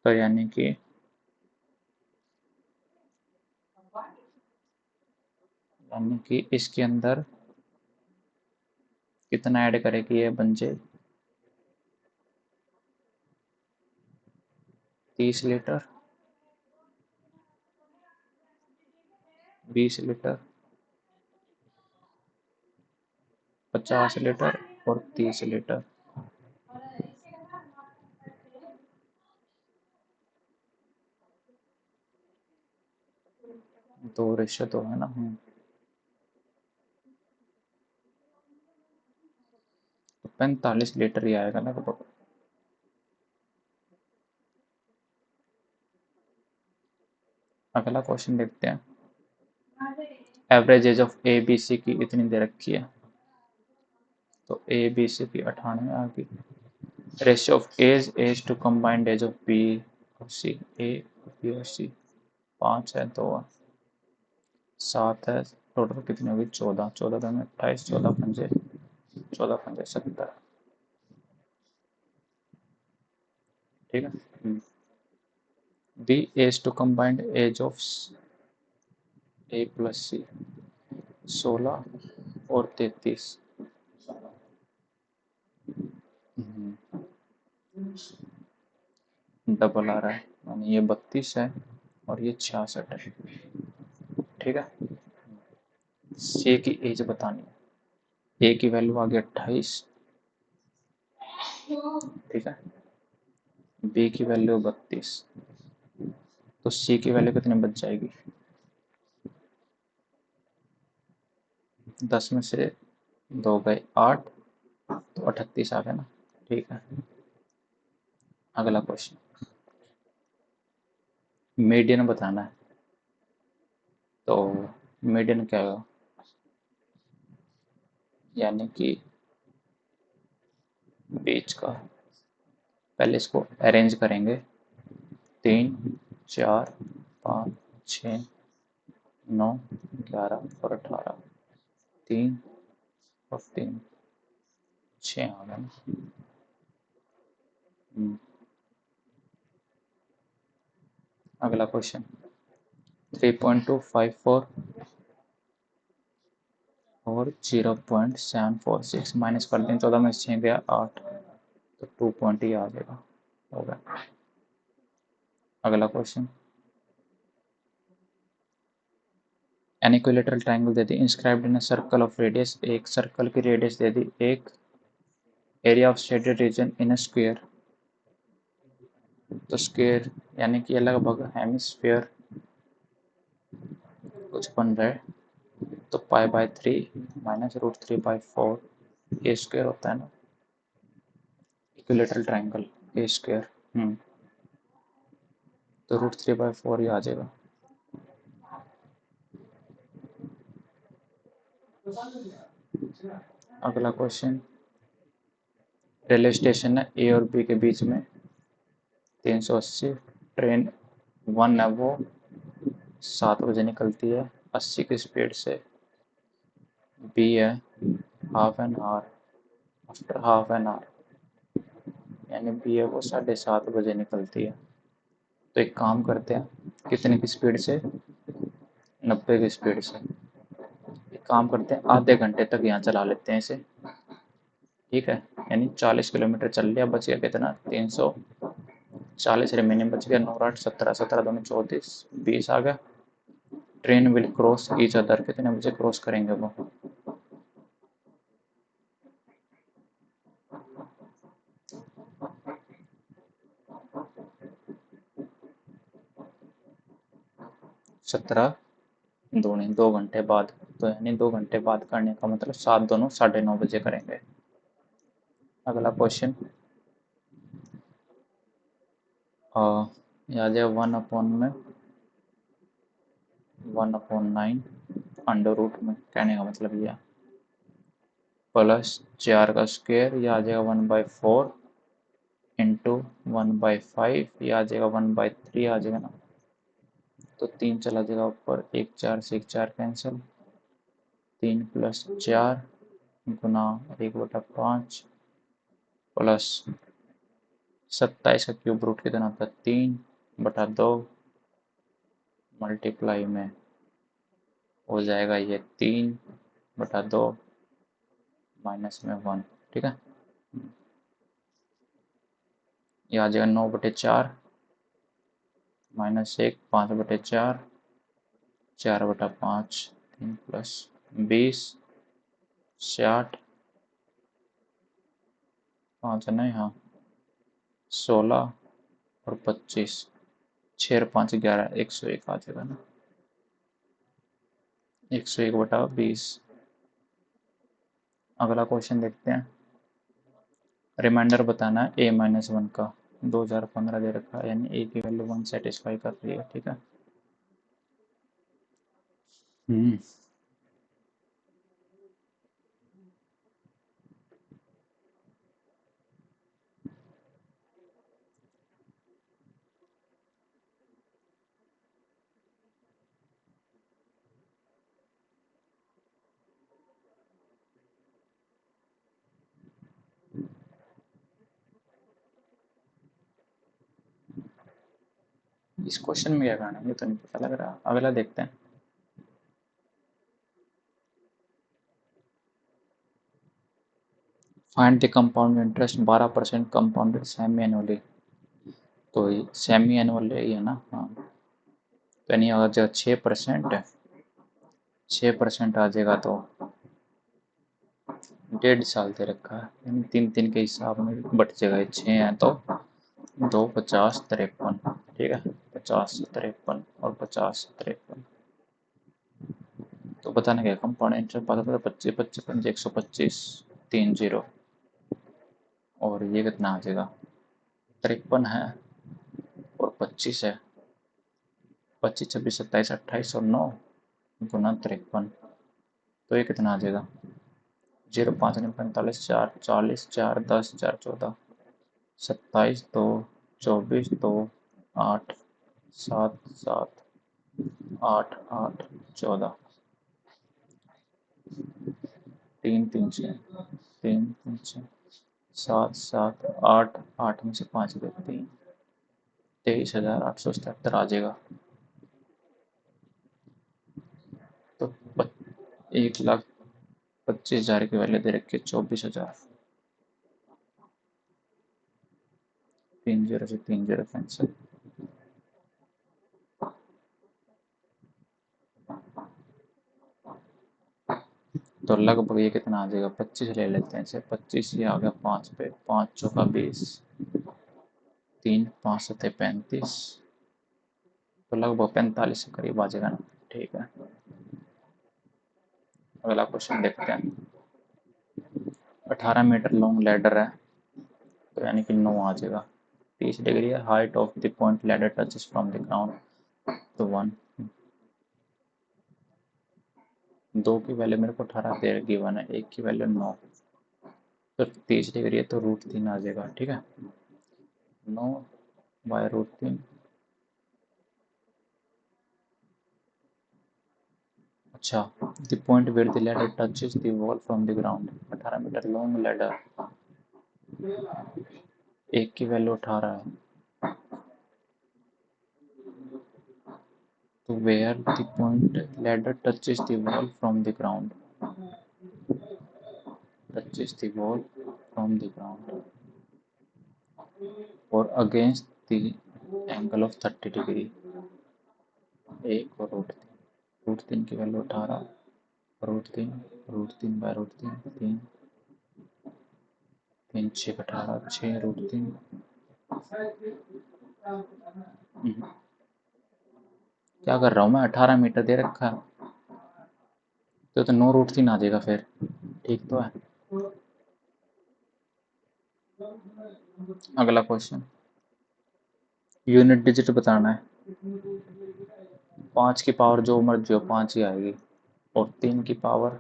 तो यानी कि इसके अंदर कितना ऐड करेगी ये बन जाए 30 लीटर, 20 लीटर, 50 लीटर और 30 लीटर। दो रेशियो तो है ना? 45 लीटर ही आएगा लगभग। अगला क्वेश्चन देखते हैं। Average age of A B C की इतनी दे रखी है, तो ए बी सी की 98 आ गई। Ratio of age to combined age of B और सी, ए बी और सी 5 है, 2 है, 7 है, टोटल कितनी होगी? 14, 14 2 28, 14 पंजे 70, ठीक है। B age to combined age of A plus C 16 और 33। डबल आ रहा है, यानी ये 32 है और ये 66 है, ठीक है। सी की एज बतानी है। ए की वैल्यू आ गई 28, ठीक है। बी की वैल्यू 32, तो सी की वैल्यू कितनी बच जाएगी? 10 में से 2 गए 8, तो 38 आ गया ना, ठीक है। अगला क्वेश्चन, मीडियन बताना है। तो मीडियन क्या होगा? यानी कि बीच का, पहले इसको अरेंज करेंगे 3 4 5 6 9, 11 और 18, 3 और 3, 6 आ गया ना। अगला क्वेश्चन 3.254 और 0.746 माइनस कर दें, 14 में 6 गया 8, तो 2 पॉइंट ही आ जाएगा, हो गया। अगला question an equilateral triangle they the, inscribed in a circle of radius, एक सर्कल की रेडियस दे दी, एक area of shaded region in a square, तो स्क्वायर यानी कि लगभग हेमिस्फीयर कुछ बन रहा है, तो π/3 माइनस √3/4 ए स्क्वायर होता है ना इक्विलेटरल ट्राइंगल ए स्क्वायर। तो √3/4 ही आ जाएगा। अगला क्वेश्चन रेलवे स्टेशन है ए और बी के बीच में 380, ट्रेन 1 है वो 7 बजे निकलती है 80 की स्पीड से, बी है half an hour, after half an hour, यानी बी है वो 7:30 बजे निकलती है। तो एक काम करते हैं, कितने की स्पीड से, 90 की स्पीड से। एक काम करते हैं, आधे घंटे तक यहाँ चला लेते हैं इसे, ठीक है, यानी 40 किलोमीटर चल लिया, बच गया कितना 340 रिमेनिंग बच गया, 9 8 17, 17 दूनी 34, 20 आ गया। Train will cross each other, कितने बजे क्रॉस करेंगे वो, सत्रह दूनी 2 घंटे बाद, तो यानी 2 घंटे बाद करने का मतलब 7 दोनों 9:30 बजे करेंगे। अगला क्वेश्चन याद है 1/9 अंडर रूट में, कहने का मतलब यह प्लस 4 का स्क्वायर, यह आ जाएगा 1/4 इंटू 1/5, यह आ जाएगा 1/3 आ जाएगा ना, तो 3 चला जाएगा ऊपर, 1 4 से 1 4 कैंसिल, 3 + 4 गुना 1/5 प्लस 27 का क्यूब रूट कितना होता है 3/2 मल्टीप्लाई में हो जाएगा ये 3/2 माइनस में 1, ठीक है। ये आ जाएगा 9/4 -1 5/4 4/5 3 + 20 60 5 नहीं, हाँ 16 और 25 6 और 5 11 101 आ जाएगा ना, 101/20। अगला क्वेश्चन देखते हैं, रिमाइंडर बताना है a-1 का, 2015 दे रखा है, यानी a की वैल्यू 1 सेटिस्फाई कर रही है, ठीक है। इस क्वेश्चन में क्या करना है ये तो नहीं पता लग रहा, अगला देखते हैं। Find the compound interest 12% compounded semi annually, तो सेमी एनुअल ही है ना, हाँ, तो यानी अगर जो 6% है 6% आ जाएगा तो 1.5 साल दे रखा है, यानी 3 के हिसाब में बट जाएगा, 6 है तो 2 50 53, ठीक है, 50 53 और 50 53, तो बताना क्या कंपाउंड इंटरेस्ट पता था 25 25 5 125 3 0, और ये कितना आ जाएगा 53 है और 25 है, 25 26 27 28 और 9 गुना 53, तो ये कितना आ जाएगा 0 5 45 4 40 4 10 4 14 27 2 24 2 8 7 7 8 8 14, 3 3 6, 3 3 6, 7 7 8, 8 में से 5 गए 3, 23,877 आ जाएगा। तो 1,25,000 की वैल्यू दे रखी है 24,000। 3 0 से 3 0 कैंसिल। तो लगभग ये कितना आ जाएगा, 25 ले लेते हैं इसे, 25 ये आ गया 5 पे, 5 चौका 20, 3 5 7 35, तो लगभग 45 के करीब आ जाएगा ना। ठीक है, अगला क्वेश्चन देखते हैं। 18 मीटर लॉन्ग लैडर है, तो यानी कि 9 आ जाएगा। 30 डिग्री है, height of the point ladder touches from the ground, तो 1। 2 की वैल्यू मेरे को 18 दे गिवन है, 1 की वैल्यू 9, तो 30 डिग्री है तो √3 आ जाएगा। ठीक है, 9 बाय √3। अच्छा, the point where the ladder touches the wall from the ground, 18 metre long ladder, 1 की वैल्यू 18 है, तो where the point ladder touches the wall from the ground, touches the wall from the ground और against the angle of 30 degree, 1 और √3 की value 18, √3 √3 bye √3, 3 3 6 18, 6 √3। क्या कर रहा हूँ मैं, 18 मीटर दे रखा है, तो 9 √3 आ जाएगा फिर। ठीक तो है। अगला क्वेश्चन, यूनिट डिजिट बताना है। 5 की पावर जो मर्जी हो 5 ही आएगी, और 3 की पावर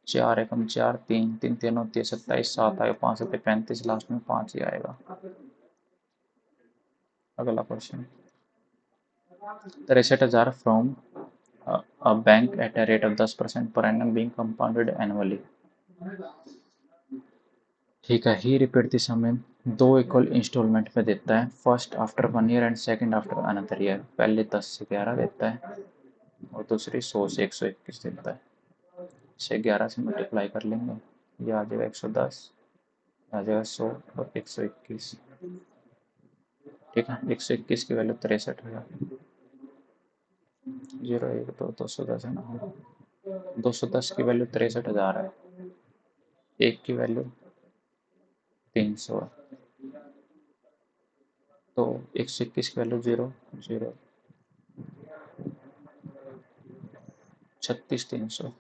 4 एकम 4, 3 3 3 होती है 27, 7 आएगा, 5 7 35, लास्ट में 5 ही आएगा। अगला question, 63,000 from a bank at a rate of 10% per annum being compounded annually। ठीक है, ही रिपीट दिस हमें 2 इक्वल इंस्टॉलमेंट में देता है, first after 1 year and second after another year. पहले 10 से 11 देता है और दूसरी 100 से 121 देता है। इसे 11 से मल्टीप्लाई कर लेंगे, ये आ जाएगा 110, आ जाएगा 100 और 121। ठीक है, 121 की वैल्यू 63,000, 0 1 2 210 है ना, 210 की वैल्यू 63,000 है, 1 की वैल्यू 300 है, तो 121 की वैल्यू 0 0 36,300।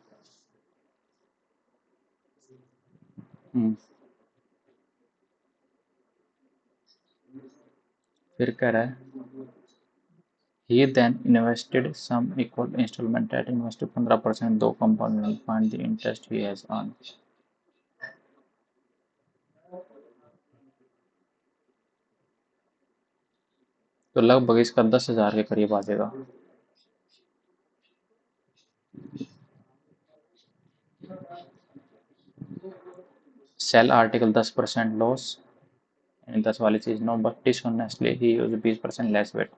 फिर कह रहा है, he then invested some equal installment at invested 15%, दो compound will find the interest he has earned। तो लगभग इसका 10,000 के करीब आ जाएगा। सेल आर्टिकल 10% लॉस, यानी 10 वाली चीज no, but dishonestly he use 20% less weight,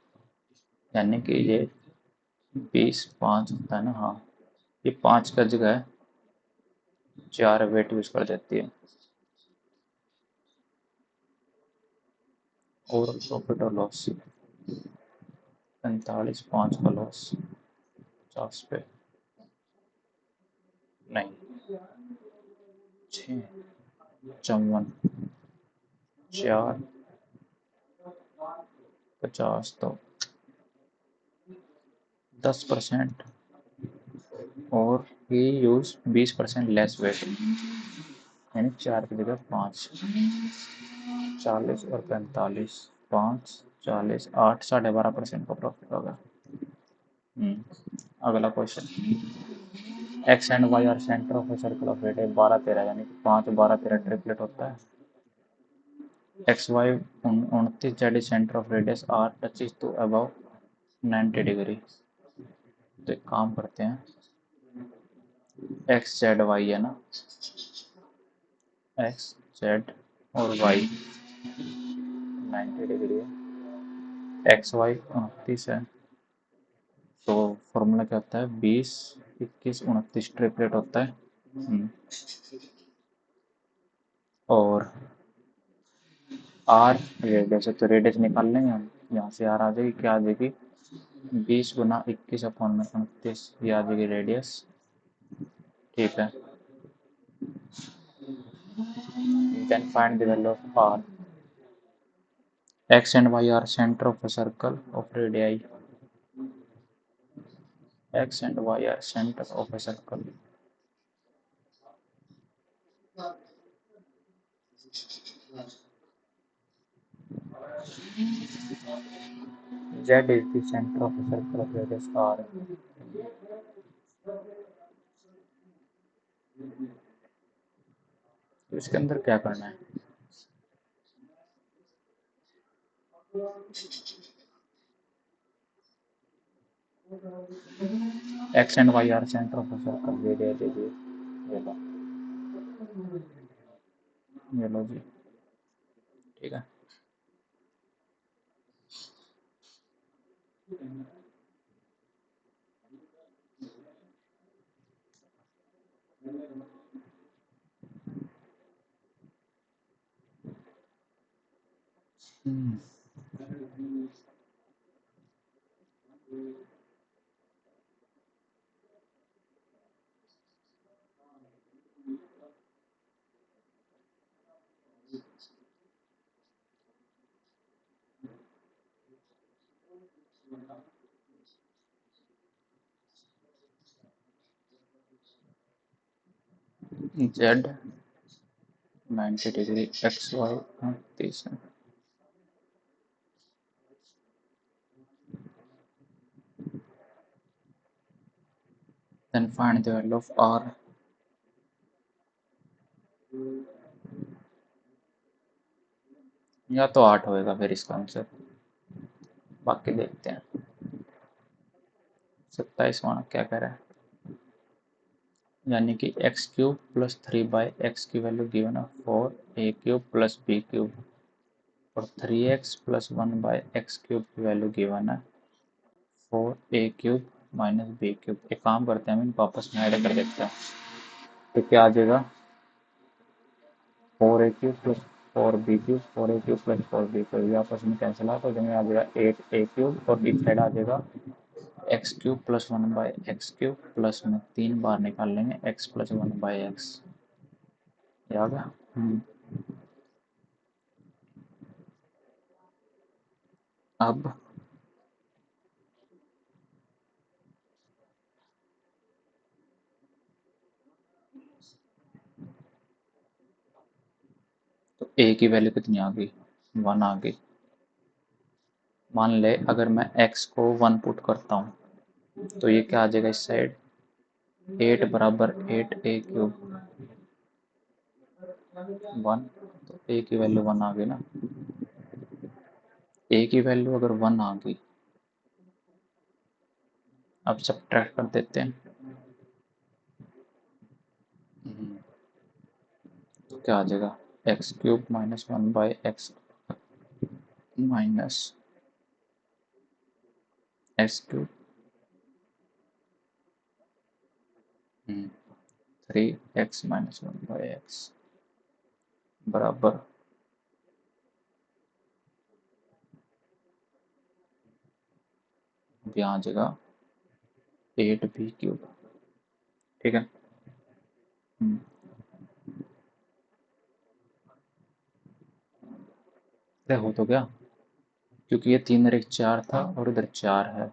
यानी कि ये 20 5 होता है ना, हाँ, ये 5 का जगह 4 वेट यूज कर देती है। ओवरऑल प्रॉफिट और लॉस 45, 5 का लॉस 50 पे, नहीं 6 54 4 50, तो 10% और ही यूज 20% लेस वेट, यानी 4 की जगह 5, 40 और 45, 5 40 8, 12.5% का प्रॉफिट होगा। अगला question, X and Y are centre of a circle of radius 12 13, यानी कि 5 12 13 ट्रिपलेट होता है। X Y 29 Z centre of radius R touches to above 90 degree. तो एक काम करते हैं, एक्स जेड वाई है ना, एक्स जेड और वाई 90 डिग्री है, एक्स वाई 29 है। तो फॉर्मूला क्या होता है, 20 21 29 ट्रिपलेट होता है। और आर रेडियस है, तो रेडियस निकाल लेंगे हम, यहाँ से आर आ जाएगी, क्या आ जाएगी, 20 गुना 21 अपॉन में 29, ये आ जाएगी रेडियस। ठीक है, then find the value of R. X and Y are centre of a circle of radii. X and Y are center of a circle. Z is the center of a circle of radius R. तो इसके अंदर क्या करना है, X and Y are centre of a circle radii दे दिए, ये लो जी। ठीक है, जेड 90 डिग्री, एक्स वाई 30 है। Then find the value of R. या तो 8 होएगा फिर इसका आंसर, बाकी देखते हैं। 27 माना क्या कह रहा है, यानी कि एक्स क्यूब प्लस 3/x की वैल्यू गिवन है 4a³ प्लस b³ और 3x प्लस 1/x क्यूब की वैल्यू गिवन है 4a³ माइनस b³। एक काम करते हैं, हम इनको आपस में ऐड कर देते हैं, तो क्या आ जाएगा, 4a³ plus 4b³ 4a³ plus 4b³ ये आपस में कैंसिल आ, तो जब आ जाएगा 8a³ और इस साइड आ जाएगा x cube plus 1/x³ plus में 3 बार निकाल लेंगे x प्लस 1/x, ये आ गया। अब तो a की वैल्यू कितनी आ गई, 1 आ गई। मान ले अगर मैं x को 1 पुट करता हूँ तो ये क्या आ जाएगा इस साइड, 8 बराबर 8a³ 1, तो a की वैल्यू 1 आ गई ना। a की वैल्यू अगर 1 आ गई, अब सब्ट्रैक्ट कर देते हैं, तो क्या आ जाएगा, x³ minus 1/x minus x³ 3x minus 1/x बराबर यहाँ आ जाएगा 8b³। ठीक है, हो तो गया, क्योंकि ये 3 और 1 4 था और इधर 4 है,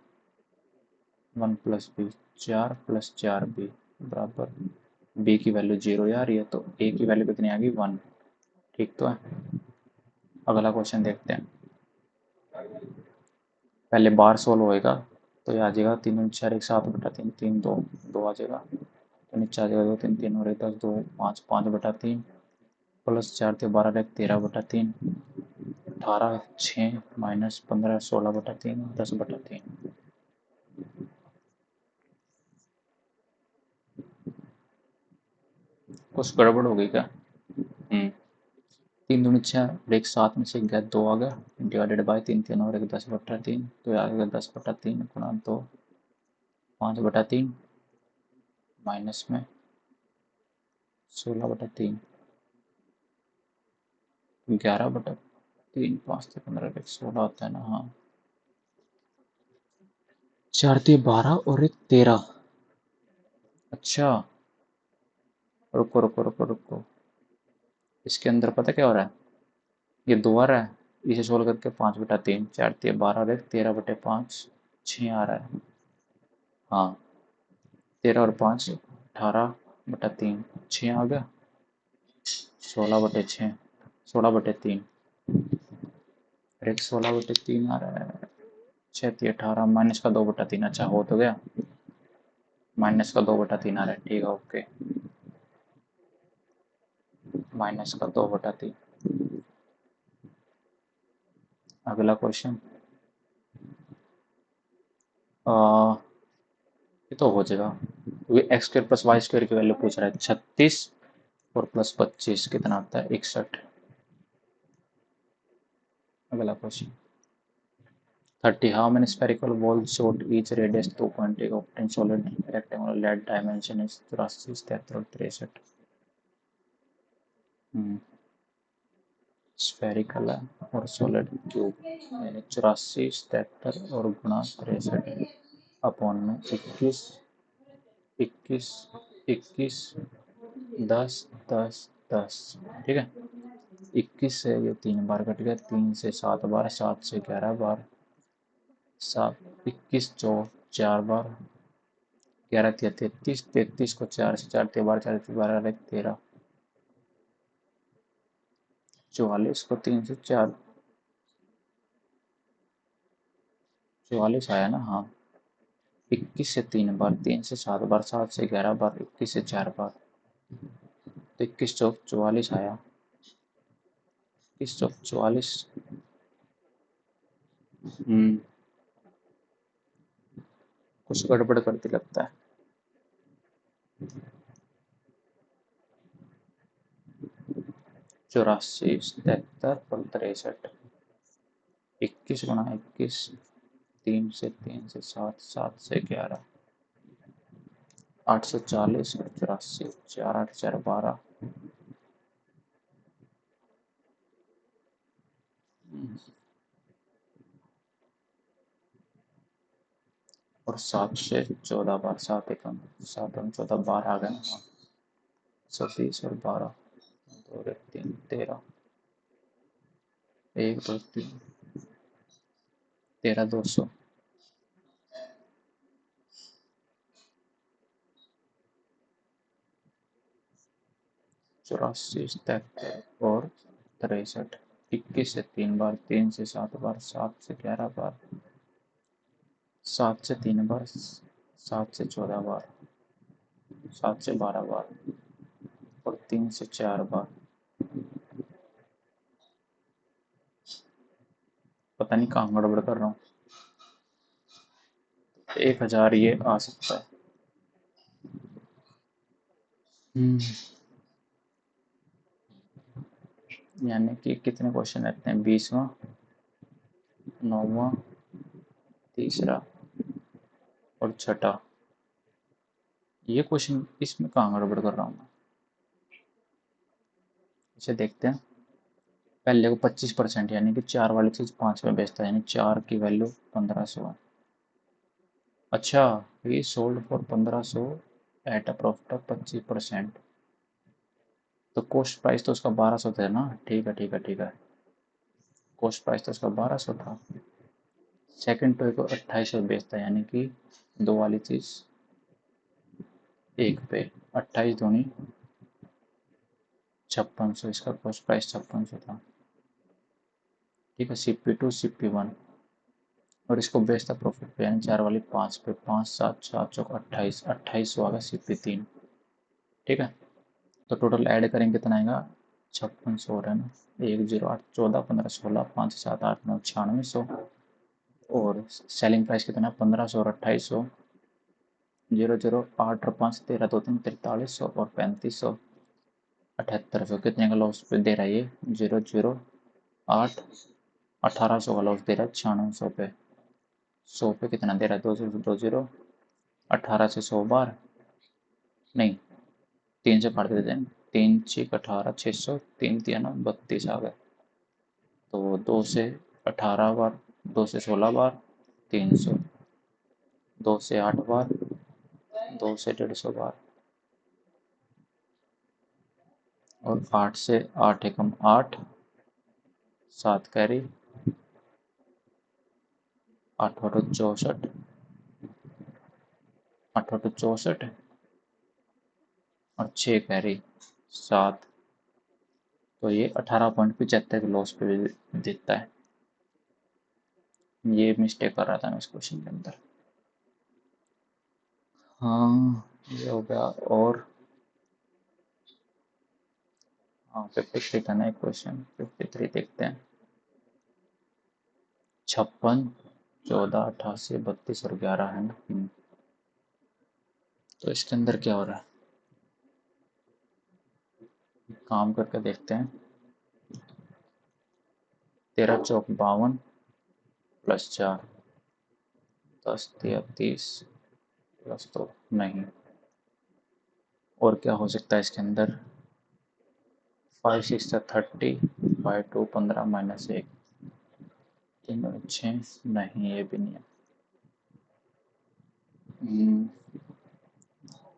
1 प्लस बी 4 प्लस 4b बराबर b की वैल्यू 0 आ रही है, तो a की वैल्यू कितनी आ गई, 1। ठीक तो है, अगला क्वेश्चन देखते हैं। पहले बार सोल्व होएगा, तो ये आ जाएगा 3 4 1 7 बटा 3 3 2 2 आ जाएगा, तो नीचे आ जाएगा 2 3 3 और 1 10 2 5 5 बटा 3 प्लस 4 थे 12 1 13 बटा 3 18 6 माइनस 15 16 बटा 3 10 बटा 3। कुछ गड़बड़ हो गई क्या? 3 दूनी 6 और एक 7 में से गया 2 आ गया, डिवाइडेड बाई 3 3 और एक 10/3, तो आ गया 10/3 गुणा 2 5/3 माइनस में 16/3 11/3 5 से 15 एक 16 होता है ना। हाँ 4 3 12 और एक 13। अच्छा रुको रुको रुको रुको, इसके अंदर पता क्या हो रहा है, ये 2 आ रहा है, इसे सोल्व करके 5/3 4 3 12 और एक 13/5 6 आ रहा है। हाँ 13 और 5 18/3 6 आ गया, 16/6 16/3 और एक 16/3 आ रहा है, 6 3 18 माइनस का 2/3। अच्छा हो तो गया, माइनस का 2/3 आ रहा है, ठीक है ओके, माइनस का 2/3। अगला क्वेश्चन, ये तो हो जाएगा, ये X square plus Y square की वैल्यू पूछ रहा है, 36 और प्लस 25 कितना आता है, 61। अगला question, 30 how many spherical balls shot each radius 2.8 obtain solid rectangular lead dimension is 84 73 और 63। स्फेरिकल है और सॉलिड क्यूब, यानी 84 73 और गुणा 63 अपॉन में 21 21 21 10 10 10। ठीक है, 21 से ये 3 बार कट गया, 3 से 7 बार, 7 से 11 बार, 7 21 4 बार, 11 33 33 को 4 से 4 बार 4 12 13 44 को 3 से 4 44 आया ना। हाँ 21 से 3 बार, 3 से 7 बार, 7 से 11 बार, 21 से 4 बार, तो 21 चौक 44 आया, 21 चौक 44। कुछ गड़बड़ करती लगता है। 84 73 और 63, 21 गुणा 21, 3 से 7 से 11, 840 और 84, 4 8 4 12, और 7 से 14 बार, 7 एकम 7 और 14 बार आ गए ना। 120 और 12 2 और 3 13 1 2 3 13 200। 84 73 और 63, 21 से 3 बार, 3 से 7 बार, 7 से 11 बार, 7 से 3 बार, 7 से 14 बार, 7 से 12 बार और 3 से 4 बार। पता नहीं कहाँ गड़बड़ कर रहा हूँ। 1000 ये आ सकता है। यानी कि कितने क्वेश्चन रहते हैं, 20वां 9वां तीसरा और छठा। ये क्वेश्चन इसमें कहाँ गड़बड़ कर रहा हूँ मैं, इसे देखते हैं। पहले को 25% यानी कि 4 वाली चीज़ 5 में बेचता है, यानी 4 की वैल्यू 1500 है। अच्छा ये sold for 1500 at a profit of 25%, तो कॉस्ट प्राइस तो उसका 1200 था ना। ठीक है ठीक है ठीक है, कॉस्ट प्राइस तो उसका 1200 था। सेकंड टॉय को 2800 बेचता है, यानी कि 2 वाली चीज़ 1 पे, 28 दूनी 5600, इसका कॉस्ट प्राइस 5600 था। ठीक है, CP2 CP1 और इसको बेचता प्रॉफिट पे, यानी 4 वाली 5 पे, 5 7 7 चौक 28 2800 आ गया CP3। ठीक है, तो टोटल ऐड करेंगे कितना आएगा, 5600 हो रहा है ना, 108 14 15 16 5 7 8 9 9600, और सेलिंग प्राइस कितना है 1500 और 2800, 0 0 8 और 5 13 2 3 4300 और 3500, 7800 कितने का लॉस पे दे रहा है ये? 008 1800 का लॉस दे रहा है 9600 पे। 100 पे कितना दे रहा है? 2 0 18 से 100 बार नहीं, 3 से काट देते हैं। 3 6 18 600 3 3 ना 32 आ गए। तो 2 से 18 बार, 2 से 16 बार 300, 2 से 8 बार, 2 से 150 बार, और 8 से 8 एकम 8, 7 कैरी, 8 8 64, 8 8 64 और 6 कैरी 7। तो ये 18.75 के लॉस पे भी देता है। ये मिस्टेक कर रहा था मैं इस क्वेश्चन के अंदर। हाँ, ये हो गया। और हाँ, 53 का ना एक क्वेश्चन, 53 देखते हैं। 56 14 88 32 और 11 है ना। तो इसके अंदर क्या हो रहा है, काम करके देखते हैं। 13 चौक 52 प्लस 4, 10 3 30 प्लस 2 नहीं। और क्या हो सकता है इसके अंदर? 5 6 30, 5 2 15 माइनस 1, 3 6 नहीं, ये भी नहीं है।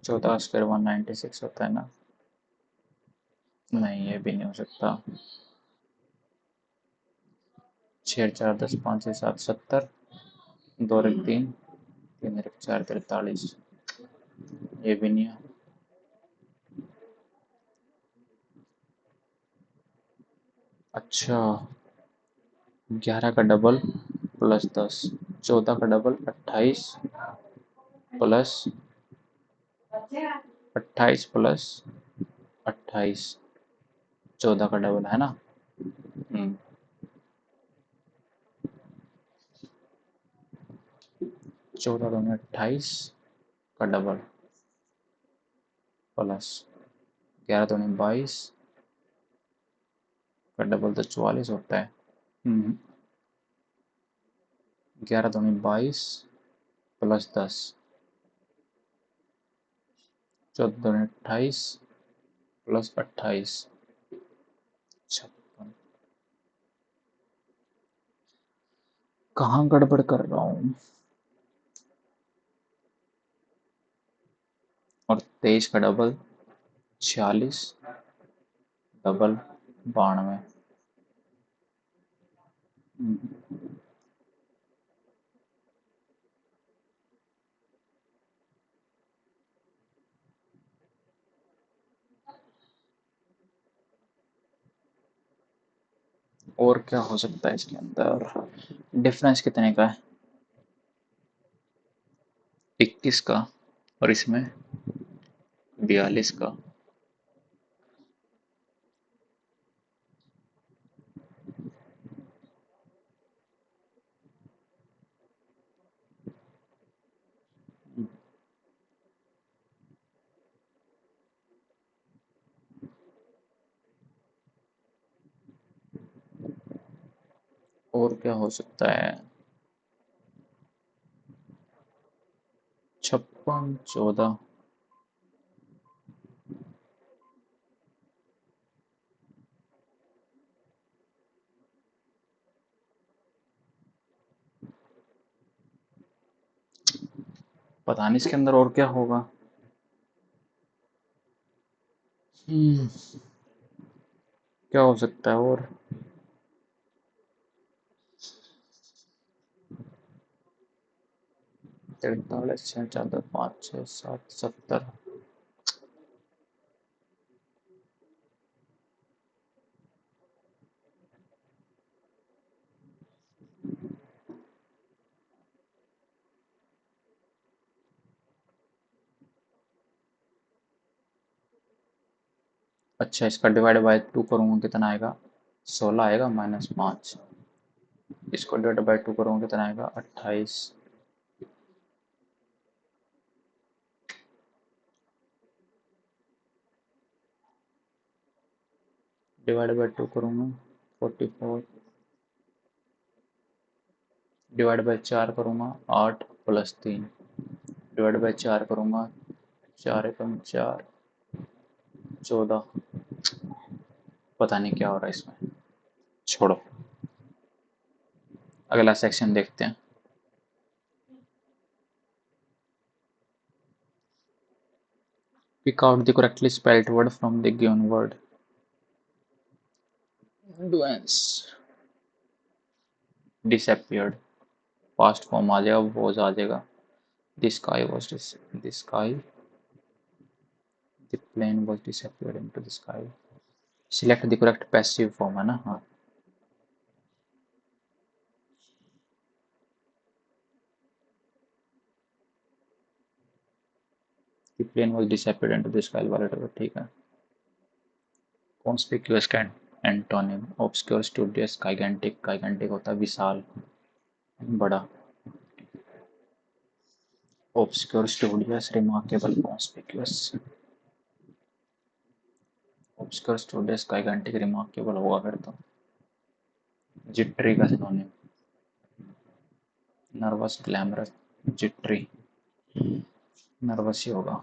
14 स्क्वायर 196 होता है ना, नहीं ये भी नहीं हो सकता। 6 4 10 5 6 7 70, 2 1 3, 3 1 4 43, ये भी नहीं है। अच्छा, 11 का डबल प्लस 10, 14 का डबल 28 प्लस 28 प्लस 28, 14 का डबल है ना। 14 दूनी 28 का डबल प्लस 11 दूनी 22 का डबल तो 44 होता है। 11 दूनी 22 प्लस 10, 14 दूनी 28 प्लस 28, 56। कहाँ गड़बड़ कर रहा हूँ? और 23 का डबल 46, डबल 92। और क्या हो सकता है इसके अंदर? डिफरेंस कितने का है? 21 का, और इसमें 42 का। और क्या हो सकता है? 56 14, पता नहीं इसके अंदर और क्या होगा। क्या हो सकता है और? 43 6 4 2 5 6 7 70। अच्छा, इसका डिवाइड बाय 2 करूँगा कितना आएगा? 16 आएगा माइनस 5। इसको डिवाइड बाय 2 करूँगा कितना आएगा? 28। डिवाइड बाई 2 करूँगा 44, डिवाइड बाई 4 करूँगा 8 प्लस 3, डिवाइड बाई 4 करूँगा 4 एकम 4, 14। पता नहीं क्या हो रहा है इसमें, छोड़ो। अगला सेक्शन देखते हैं। Pick out the correctly spelled word from the given word. Duans disappeared. Past form आ जाएगा, was आ जाएगा. The sky was the sky. The plane was disappeared into the sky. Select the correct passive form है ना. हाँ. The plane was disappeared into the sky वाला तो ठीक है. Conspicuous का antonym obscure, studious, gigantic. gigantic होता है विशाल, बड़ा. Obscure, studious, remarkable, conspicuous. Obscure, studious, gigantic, remarkable होगा फिर तो. Jittery का synonym nervous, glamorous, jittery, nervous ही होगा.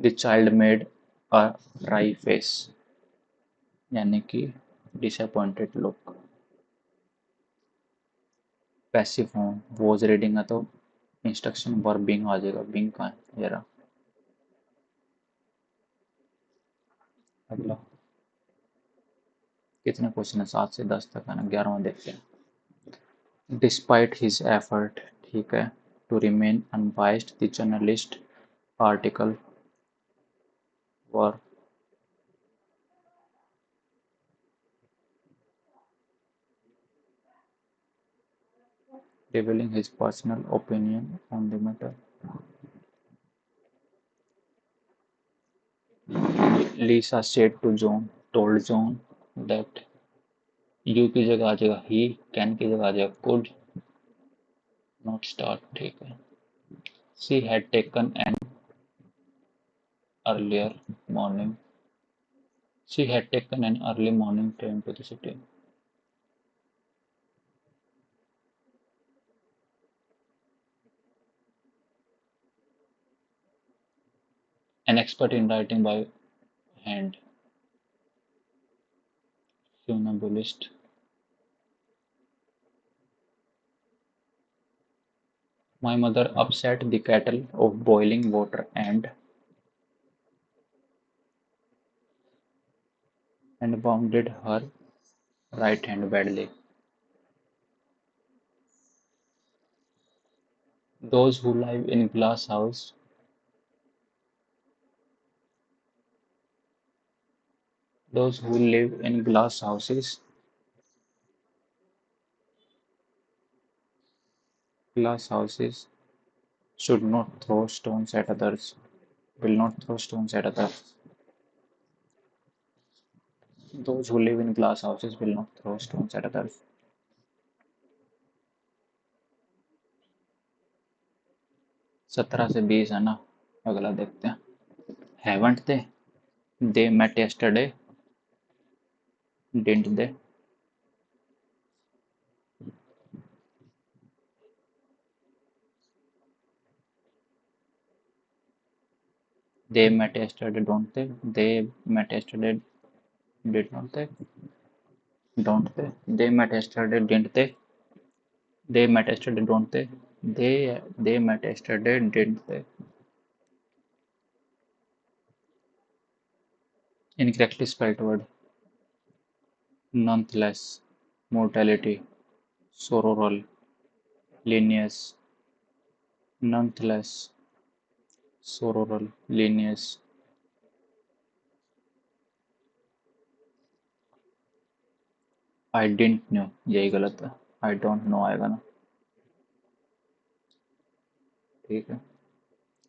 The child made a wry face, यानी कि disappointed look. Passive form was reading है तो इंस्ट्रक्शन वर्ब बीइंग आ जाएगा. बीइंग का है जरा. अगला कितने क्वेश्चन है, 7 से 10 तक है ना. 11वां देखते हैं. डिस्पाइट हिज एफर्ट, ठीक है, to remain unbiased the journalist article were revealing his personal opinion on the matter. Lisa said to John, told John that. You की जगह आ जाएगा ही, कैन की जगह आ जाएगा कुड, नॉट स्टार्ट, ठीक है. She had taken an earlier morning, she had taken an early morning train to the city. An expert in writing by hand, funambulist. My mother upset the kettle of boiling water and wounded her right hand badly. Those who live in glass house, those who live in glass houses should not throw stones at others, will not throw stones at others. Those who live in glass houses will not throw stones at others. 17 से 20 है ना. अगला देखते हैं. Haven't they? They met yesterday. Didn't they? They met yesterday, don't they? They met yesterday, did not they? Don't they? They met yesterday, didn't they? They met yesterday, don't they? They met yesterday, didn't they? Incorrectly spelled word. Nonetheless, mortality, sorroral, Linnaeus. Nonetheless, sorroral, Linnaeus. I didn't know, यही गलत है. I don't know आएगा ना, ठीक है.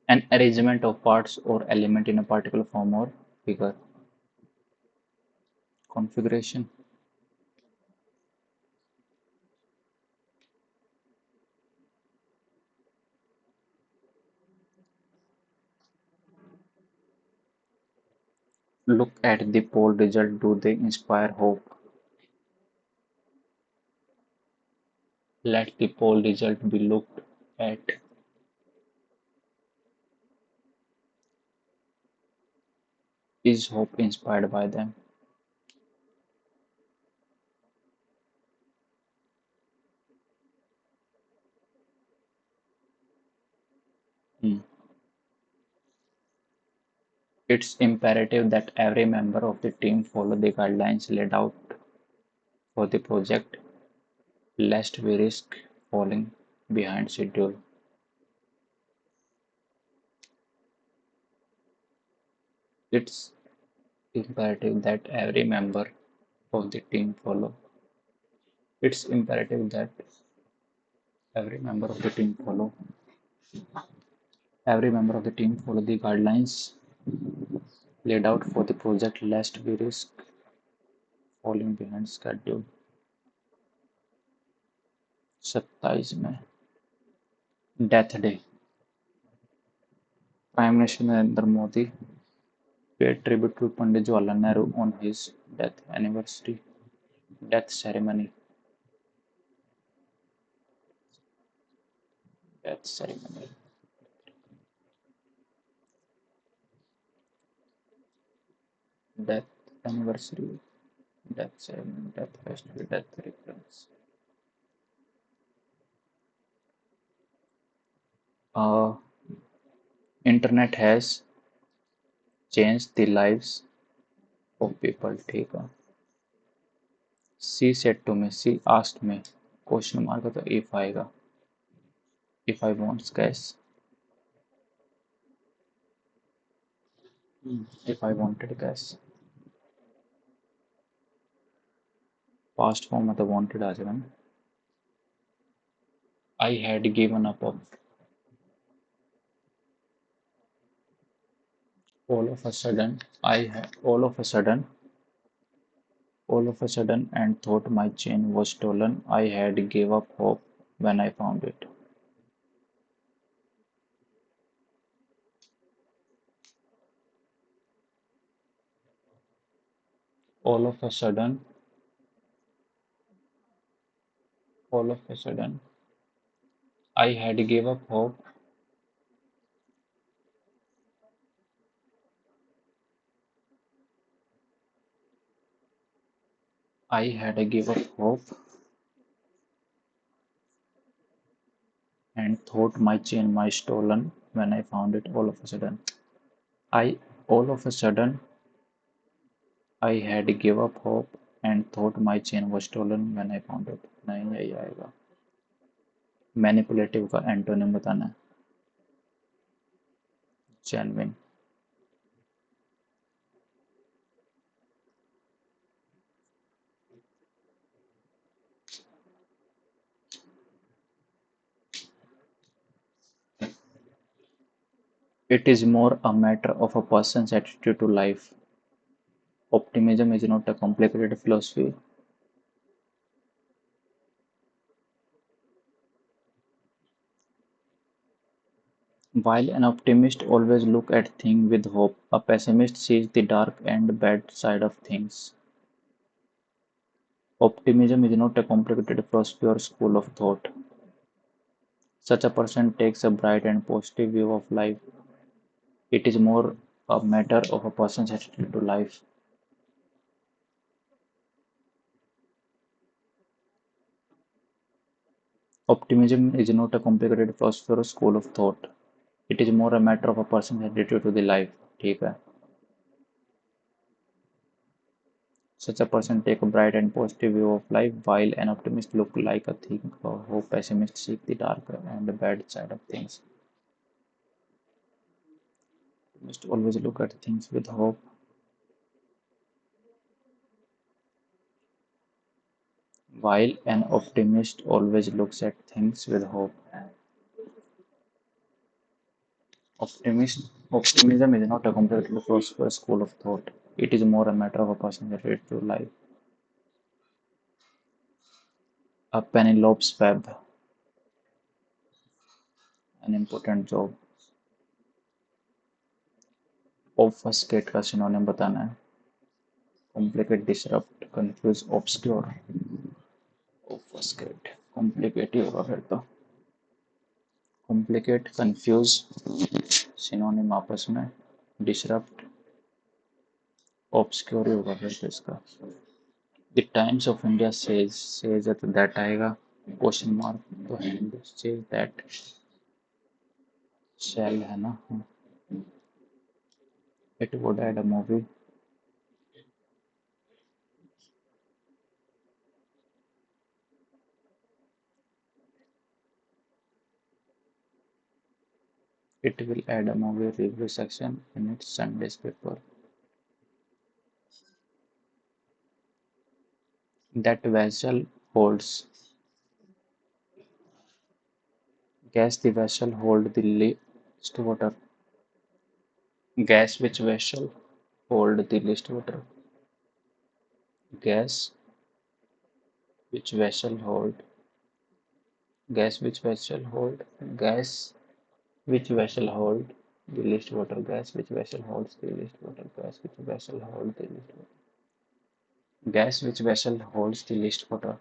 An arrangement of parts or element in a particular form or figure. Configuration. Look at the poll result. Do they inspire hope? Let the poll result be looked at. Is hope inspired by them? Hmm. It's imperative that every member of the team follow the guidelines laid out for the project, lest we risk falling behind schedule. It's imperative that every member of the team follow. It's imperative that every member of the team follow. Every member of the team follow the guidelines laid out for the project, lest we risk falling behind schedule. 27 में death day prime minister Narendra Modi paid tribute to Pandit Jawaharlal Nehru on his death anniversary death ceremony. Death ceremony. Death anniversary. Death ceremony. Death festival. Death reference. Uh, Internet has changed the lives of people. ठीक है. She said to me. She asked me. Question mark है तो if आएगा. If I want cash. If I wanted cash. Past form में तो wanted आ जाएगा ना. I had given up of all of a sudden. I had all of a sudden and thought my chain was stolen. I had gave up hope when I found it. All of a sudden, all of a sudden, I had gave up hope. I had gave up hope and thought my chain was stolen when I found it all of a sudden. I all of a sudden I had gave up hope and thought my chain was stolen when I found it. नहीं यही आएगा. Manipulative का antonym बताना है. Genuine. It is more a matter of a person's attitude to life. Optimism is not a complicated philosophy. While an optimist always looks at things with hope, a pessimist sees the dark and bad side of things. Optimism is not a complicated philosophy or school of thought. Such a person takes a bright and positive view of life. It is more a matter of a person's attitude to life. Optimism is not a complicated philosophy or school of thought. It is more a matter of a person's attitude to the life. ठीक है. Such a person take a bright and positive view of life, while an optimist look like a thief who pessimist seek the dark and the bad side of things. Must always look at things with hope, while an optimist always looks at things with hope. Optimism is not a completely philosophical school of thought. It is more a matter of a person's attitude to life. A Penelope's web, an important job. ऑब्फस्केट का synonym बताना है। Complicate, disrupt, confuse, obscure. Obfuscate complicate ही होगा फिर तो। Complicate, confuse synonym आपस में, disrupt, obscure ही होगा फिर तो इसका। The times of India says है तो दैट आएगा, क्वेश्चन मार्क तो है, सेज दैट शैल है ना। It would add a movie, it will add a movie review section in its Sunday's paper. That vessel holds. Guess the vessel hold the least water. Guess which vessel hold the least water. Guess which vessel hold. Guess which vessel hold. Guess which vessel hold the least water. Guess which vessel holds the least water. Guess which vessel hold the least water. Guess which vessel holds the least water.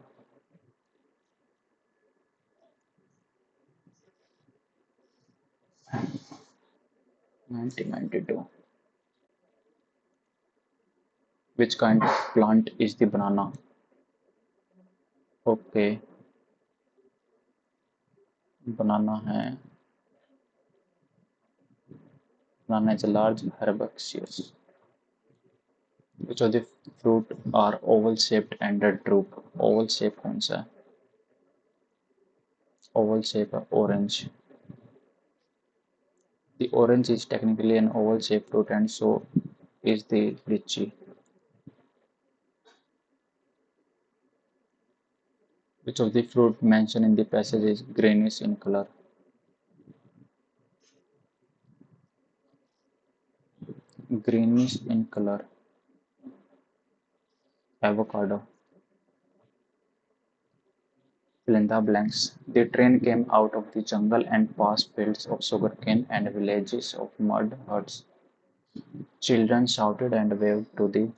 1992. Which kind of plant is the banana? Okay, banana है. Banana is a large herbaceous. Which of the fruit are oval shaped and droop? Oval shape कौन सा है? Oval shape है orange. The orange is technically an oval shaped fruit and so is the lychee. Which of the fruit mentioned in the passage is greenish in color? Greenish in color. Avocado. Fill in the blanks. The train came out of the jungle and passed fields of sugarcane and villages of mud huts. Children shouted and waved to the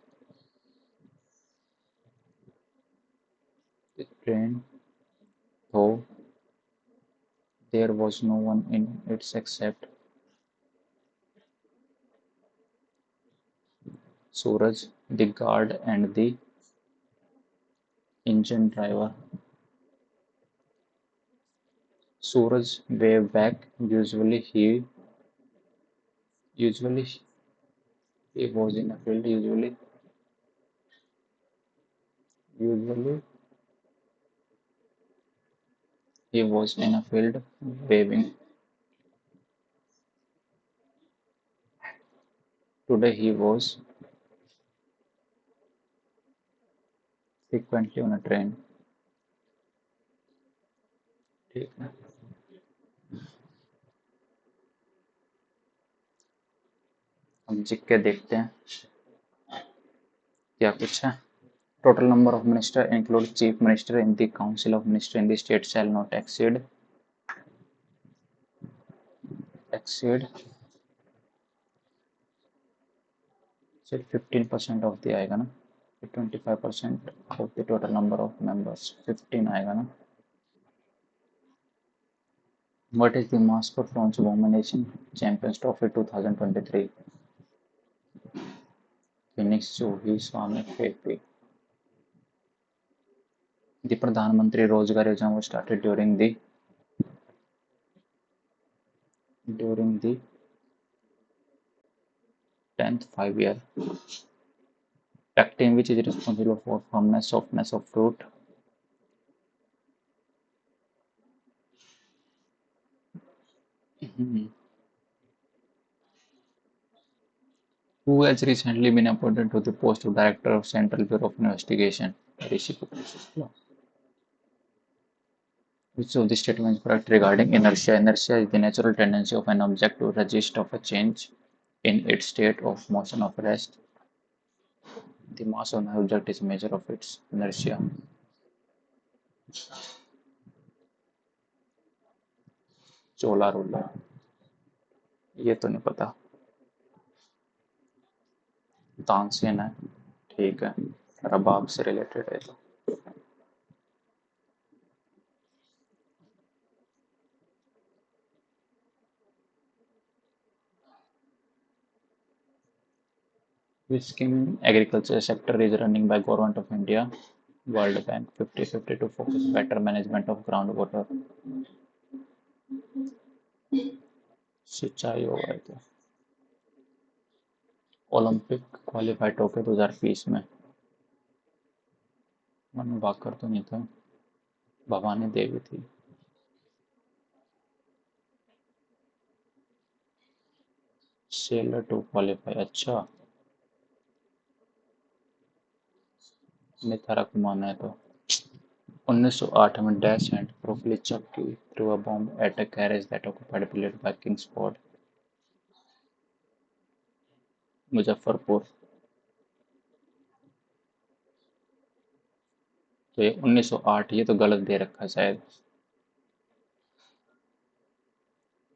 train, though there was no one in it except Suraj, the guard, and the engine driver. Suraj waved back. Usually he was in a field. Usually he was in a field waving. Today he was frequently on a train. ठीक है. अब जिक्के देखते हैं क्या कुछ है. Total number of ministers include chief minister in the council of ministers in the state shall not exceed सिर्फ 15% of the आएगा ना. 25% of the total number of members 15 आएगा ना. What is the mascot for Women Asian Champions Trophy 2023? Phoenix Johi Swami Fepi. The Pradhan Mantri Rozgar Yojana was started during the 10th 5-year. Pectin, which is responsible for firmness, softness of fruit. Who has recently been appointed to the post of Director of Central Bureau of Investigation? Rishi Kapoor. Which of the statements correct regarding inertia? Inertia is the natural tendency of an object to resist of a change in its state of motion of rest. The mass of an object is a measure of its inertia. चोला रोला ये तो नहीं पता. तानसेन है, ठीक है, रबाब से related है तो। Which scheme in agriculture sector is running by Government of India? World Bank 50-50 to focus better management of groundwater. सिंचाई होगा ये तो। ओलंपिक क्वालिफाइड होके 2020 में। मनु भाकर तो नहीं था, भवानी देवी थी। सेलर टू क्वालिफाई, अच्छा। मिथारा कुमार है तो। 1908 में dash and Proklichki threw a bomb at a carriage that occupied Billet by Kingsford, Muzaffarpur. तो ये 1908, ये तो गलत दे रखा है शायद।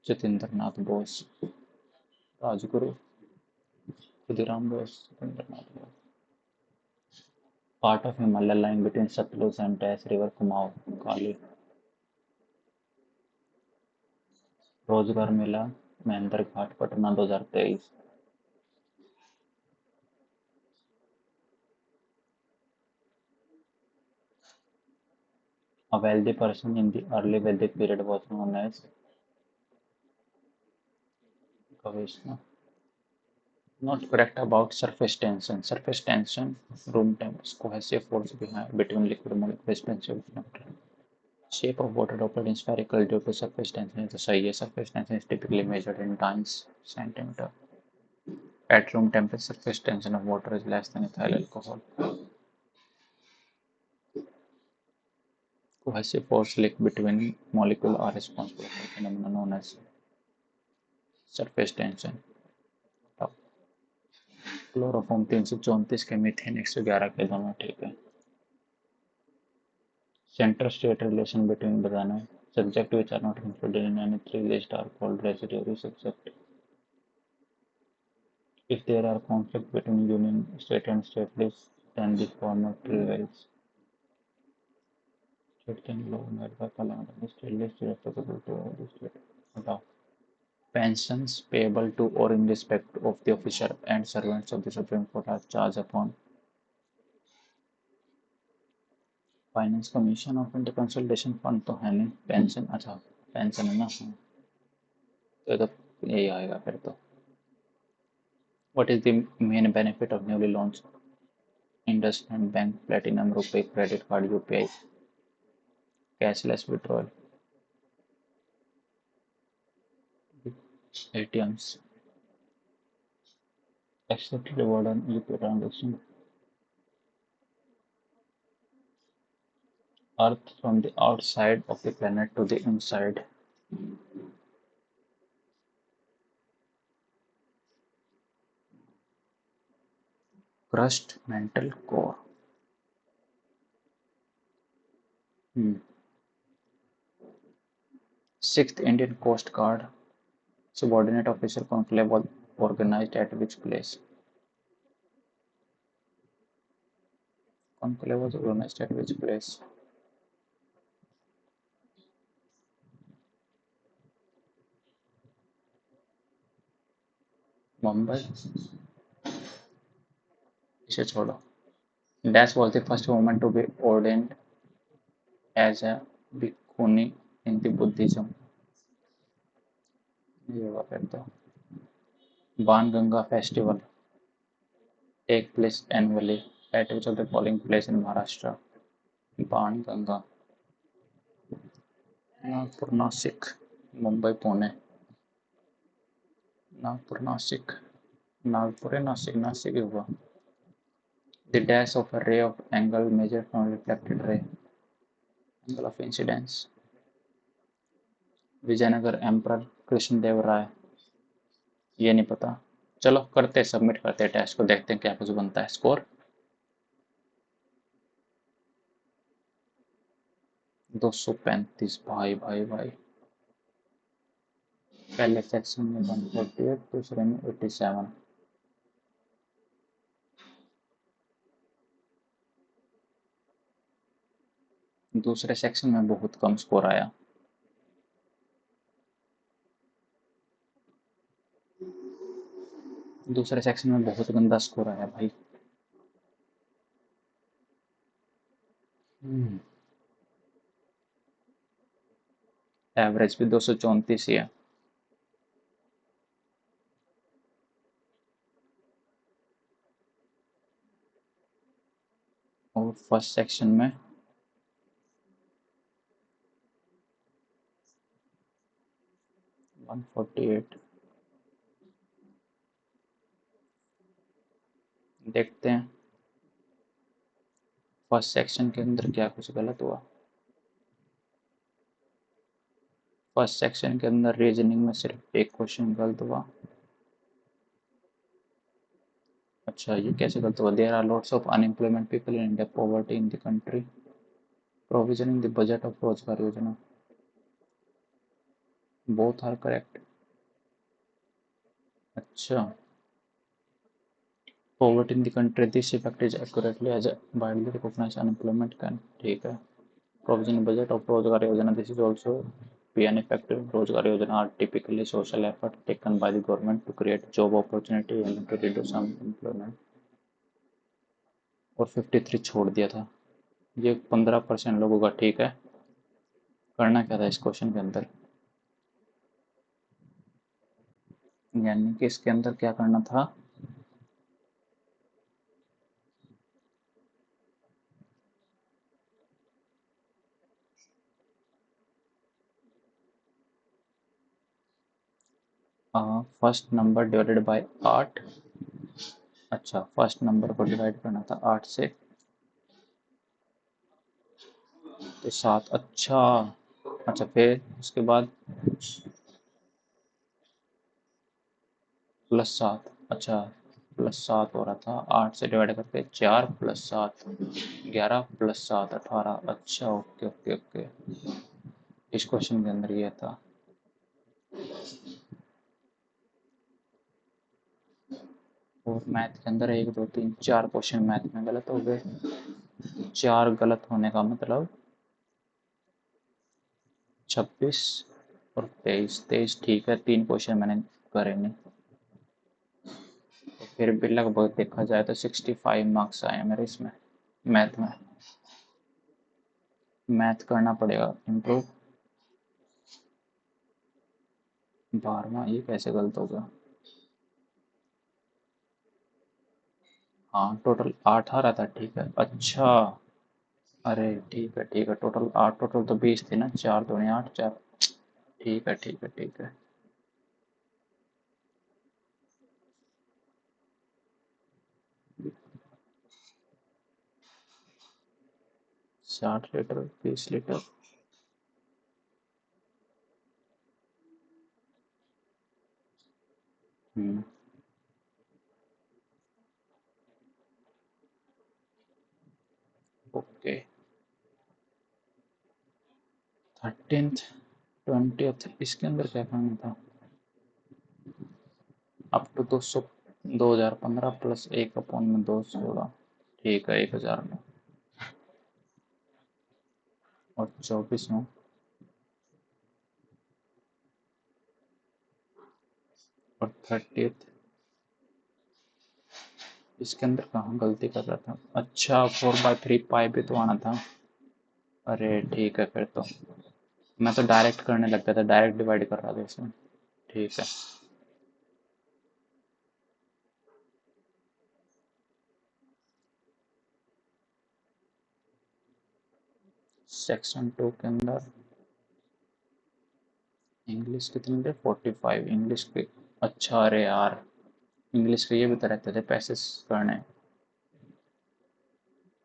Jatendra Nath Bose, Rajguru, Khudiram Bose, Jatendra Nath Bose. Part of Himalaya line between Sutlej and dash river Kumaon, Kali. रोजगार मेला महेंद्र घाट Patna 2023। A wealthy person in the early Vedic period was known as Kavishna. Not correct about surface tension. Surface tension, room temperature, cohesive force between liquid molecule expansive temperature. Shape of water droplet in spherical due to surface tension is the सही है. Surface tension is typically measured in Dynes centimeter. At room temperature, surface tension of water is less than ethyl alcohol. Cohesive force linked between molecules are responsible for phenomena known as surface tension. Chloroform 334 के, methane 111 के, दोनों ठीक है। Centre state relation between बताना। Subject which are not included in any three list are called residuary subject. If there are conflict between union state and state list, then the former prevails. State can law made by parliament and state list is applicable to all the state. बताओ। Pensions payable to or in respect of the officer and servants of the Supreme Court are charged upon finance commission of India consultation fund तो है नहीं। Pension, अच्छा pension है ना, हाँ। तो यही आएगा फिर तो। What is the main benefit of newly launch IndusInd bank platinum RuPay credit card UPI cashless withdrawal ATMs except reward on UPI transaction earth from the outside of the planet to the inside crust mantle core sixth Indian coast guard subordinate officer conclave was organized at which place? Conclave was organized at which place? Mumbai. इसे छोड़ो। Dash was the first woman to be ordained as a bhikkhuni in the Buddhism. ये हुआ फिर तो। Banganga festival take place annually at which of the following place in Maharashtra? Banganga, Nagpur, Nashik, Mumbai, Pune. Nagpur, Nashik, Nagpur है, नासिक, नासिक ही हुआ। The dash of a ray of angle measured from reflected ray, angle of incidence. Vijayanagara emperor Krishnadeva Raya, ये नहीं पता। चलो करते, सबमिट करते हैं टेस्ट को, देखते हैं क्या कुछ बनता है स्कोर। 235 भाई भाई भाई। पहले सेक्शन में 148, दूसरे में 87। दूसरे सेक्शन में बहुत कम स्कोर आया। दूसरे सेक्शन में बहुत गंदा स्कोर आया भाई। एवरेज भी 234 ही है। और फर्स्ट सेक्शन में 148। देखते हैं फर्स्ट सेक्शन के अंदर क्या कुछ गलत हुआ। फर्स्ट सेक्शन के अंदर रीजनिंग में सिर्फ एक क्वेश्चन गलत हुआ। अच्छा, ये कैसे गलत हुआ? There are lots of unemployment people in India, poverty in the country, provisioning the budget of Rozgar Yojana. Both are correct. अच्छा, poverty in the country, this effect is accurately as widely recognized unemployment can, ठीक है। provision budget of रोजगार योजना, this is also be an effect. रोजगार योजना are typically social effort taken by the government to create job opportunity and to reduce unemployment। और 53 छोड़ दिया था। ये 15% लोगों का ठीक है। करना क्या था इस क्वेश्चन के अंदर? यानी कि इसके अंदर क्या करना था? First number divided by 8। अच्छा, फर्स्ट नंबर को डिवाइड करना था 8 से, तो 7। अच्छा अच्छा, फिर उसके बाद +7। अच्छा, +7 हो रहा था। 8 से डिवाइड करके 4 + 7 11 + 7 18। अच्छा, ओके ओके ओके। इस क्वेश्चन के अंदर ये था। और मैथ के अंदर 1 2 3 4 क्वेश्चन मैथ में गलत हो गए। 4 गलत होने का मतलब 26 और 23। 23 ठीक है, 3 क्वेश्चन मैंने करे नहीं। तो फिर भी लगभग देखा जाए तो 65 मार्क्स आए मेरे इसमें मैथ में। मैथ करना पड़ेगा इम्प्रूव। 12वां ये कैसे गलत हो गया? हाँ, टोटल 8 आ रहा था, ठीक है। अच्छा, अरे ठीक है, टोटल 8, टोटल तो 20 थी ना। 4 दूनी 8 4। ठीक है ठीक है ठीक है। 60 लीटर 20 लीटर। हम्म, ओके। 13th 20th इसके अंदर क्या करना था? Up to 200 2015 plus 1/216। ठीक है, 1000 में। और 24 में। और 30th इसके अंदर कहाँ गलती कर रहा था? अच्छा, 4/3 पाई भी तो आना था। अरे ठीक है, फिर तो मैं तो डायरेक्ट करने लग गया था, डायरेक्ट डिवाइड कर रहा था इसमें। ठीक है। सेक्शन 2 के अंदर इंग्लिश कितने थे? 45 इंग्लिश के। अच्छा, अरे यार, इंग्लिश के ये भी तो रहते थे पैसेज करने।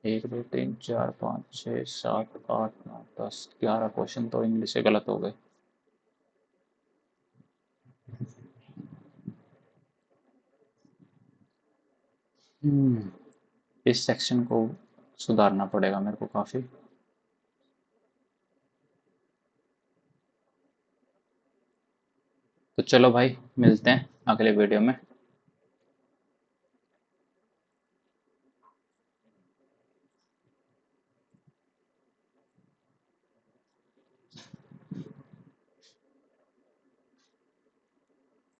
1 2 3 4 5 6 7 8 9 10 11 क्वेश्चन तो इंग्लिश से गलत हो गए। इस सेक्शन को सुधारना पड़ेगा मेरे को काफ़ी। तो चलो भाई, मिलते हैं अगले वीडियो में।